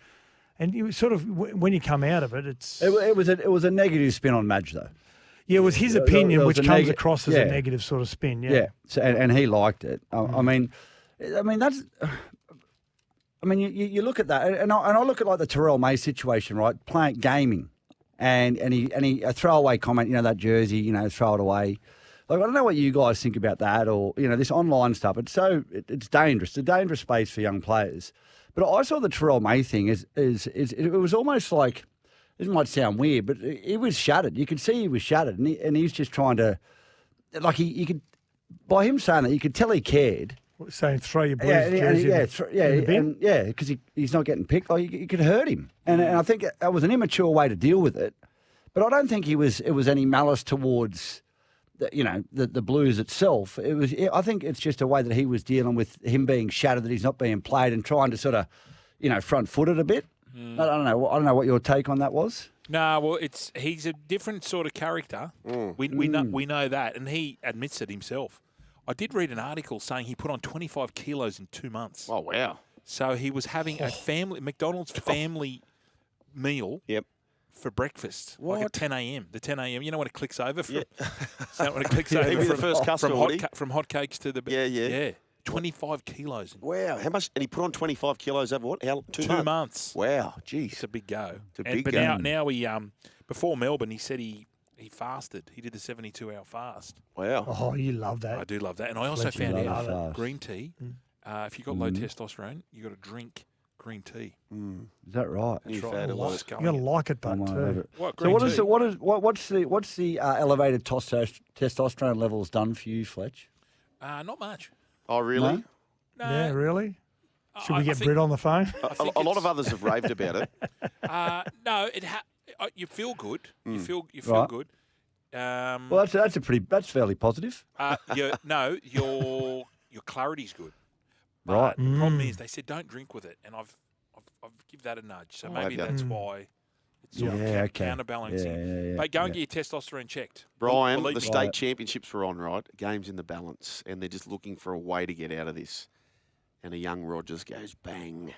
[SPEAKER 7] And you sort of, when you come out of it,
[SPEAKER 8] it was a negative spin on Madge, though.
[SPEAKER 7] Yeah, it was his opinion, which comes across as a negative sort of spin. Yeah.
[SPEAKER 8] So, and he liked it. I mean, that's. I mean, you look at that, and I look at like the Terrell May situation, right? Playing gaming, and he a throwaway comment, you know, that jersey, you know, throw it away. Like, I don't know what you guys think about that, or you know, this online stuff. It's dangerous. It's a dangerous space for young players. But I saw the Terrell May thing it was almost like, this might sound weird, but he was shattered. You could see he was shattered, and he's just trying to, like you could, by him saying that, you could tell he cared.
[SPEAKER 7] Saying throw your Blues jersey in the bin?
[SPEAKER 8] Because he's not getting picked. Like you could hurt him, and I think that was an immature way to deal with it. But I don't think it was any malice towards, the Blues itself. I think it's just a way that he was dealing with him being shattered, that he's not being played, and trying to sort of, front foot it a bit. I don't know. I don't know what your take on that was.
[SPEAKER 2] No, well, he's a different sort of character. We know that, and he admits it himself. I did read an article saying he put on 25 kilos in 2 months.
[SPEAKER 1] Oh, wow. So
[SPEAKER 2] he was having a McDonald's family meal.
[SPEAKER 1] Yep.
[SPEAKER 2] For breakfast,
[SPEAKER 1] what?
[SPEAKER 2] like at 10 a.m. The 10 a.m. You know when it clicks over from, so when it clicks over
[SPEAKER 1] from the first customer,
[SPEAKER 2] from hotcakes to the yeah. 25 kilos.
[SPEAKER 1] Wow, how much? And he put on 25 kilos over what? How
[SPEAKER 2] 2 months?
[SPEAKER 1] Wow, geez,
[SPEAKER 2] it's a big go.
[SPEAKER 1] It's a big go.
[SPEAKER 2] Now he before Melbourne, he said he fasted. He did the 72-hour fast.
[SPEAKER 1] Wow.
[SPEAKER 7] Oh, you love that.
[SPEAKER 2] I do love that, and I also found out green tea. If you've got low testosterone, you got to drink green tea.
[SPEAKER 8] Is that right?
[SPEAKER 7] That's right. You got to like it, but too.
[SPEAKER 8] What's the elevated testosterone levels done for you, Fletch?
[SPEAKER 2] Not much.
[SPEAKER 1] Oh, really?
[SPEAKER 8] No?
[SPEAKER 2] No,
[SPEAKER 7] Yeah, really? Should we get
[SPEAKER 2] think-
[SPEAKER 7] Britt on the phone?
[SPEAKER 1] A lot of others have raved about it.
[SPEAKER 2] No, you feel good. You feel
[SPEAKER 8] Right.
[SPEAKER 2] good.
[SPEAKER 8] Well, that's fairly positive.
[SPEAKER 2] Your clarity's good.
[SPEAKER 8] Right.
[SPEAKER 2] But the problem is they said don't drink with it, and I've give that a nudge. So maybe
[SPEAKER 1] okay.
[SPEAKER 2] that's why it's sort of
[SPEAKER 8] Yeah, okay.
[SPEAKER 2] counterbalancing.
[SPEAKER 8] Yeah.
[SPEAKER 2] But go and get your testosterone checked.
[SPEAKER 1] Brian,
[SPEAKER 2] Believe
[SPEAKER 1] the
[SPEAKER 2] me.
[SPEAKER 1] state championships were on, right? Game's in the balance, and they're just looking for a way to get out of this. And a young Rogers goes bang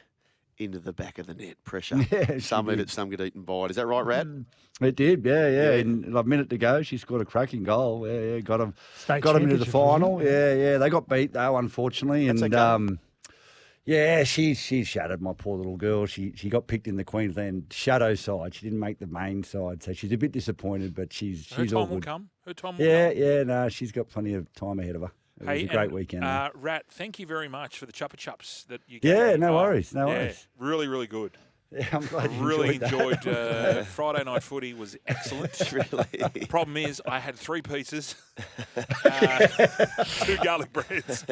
[SPEAKER 1] into the back of the net. Pressure.
[SPEAKER 8] Yeah,
[SPEAKER 1] Some eat it, some get eaten by it. Is that right, Rad?
[SPEAKER 8] It did, yeah. In a minute to go, she scored a cracking goal. Yeah, got them
[SPEAKER 7] State
[SPEAKER 8] into the
[SPEAKER 7] championship,
[SPEAKER 8] final.
[SPEAKER 7] wasn't it?
[SPEAKER 8] Yeah. They got beat though, unfortunately.
[SPEAKER 1] That's
[SPEAKER 8] And
[SPEAKER 1] okay.
[SPEAKER 8] yeah, she shattered, my poor little girl. She got picked in the Queensland shadow side. She didn't make the main side, so she's a bit disappointed. But she's
[SPEAKER 2] Her
[SPEAKER 8] all
[SPEAKER 2] time will
[SPEAKER 8] good.
[SPEAKER 2] come. Her time will
[SPEAKER 8] Yeah,
[SPEAKER 2] come.
[SPEAKER 8] yeah. No, she's got plenty of time ahead of her. It was a great weekend.
[SPEAKER 2] Rat, thank you very much for the chuppa chups that you gave
[SPEAKER 8] Yeah,
[SPEAKER 2] me.
[SPEAKER 8] no worries, no
[SPEAKER 2] yeah,
[SPEAKER 8] worries.
[SPEAKER 2] Really, really good.
[SPEAKER 8] Yeah, I'm glad you
[SPEAKER 2] Really
[SPEAKER 8] enjoyed that.
[SPEAKER 2] Friday night footy was excellent.
[SPEAKER 1] Really?
[SPEAKER 2] Problem is, I had 3 pizzas, 2 garlic breads,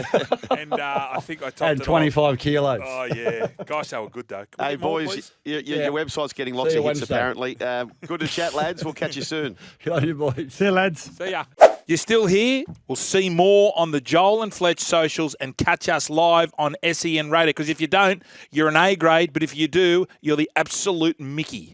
[SPEAKER 2] and I think I topped
[SPEAKER 8] And
[SPEAKER 2] it
[SPEAKER 8] 25 kilos.
[SPEAKER 2] off. Oh yeah, gosh, they were good though. Can we
[SPEAKER 1] Hey,
[SPEAKER 2] get more,
[SPEAKER 1] boys,
[SPEAKER 2] please?
[SPEAKER 1] your website's getting lots
[SPEAKER 8] See
[SPEAKER 1] of
[SPEAKER 8] you
[SPEAKER 1] hits,
[SPEAKER 8] Wednesday.
[SPEAKER 1] apparently. Good to chat, lads. We'll catch you soon.
[SPEAKER 8] Good on you, boys.
[SPEAKER 7] See you, lads.
[SPEAKER 2] See ya. You're still here? We'll see more on the Joel and Fletch socials and catch us live on SEN Radio. Because if you don't, you're an A grade. But if you do, you're the absolute Mickey.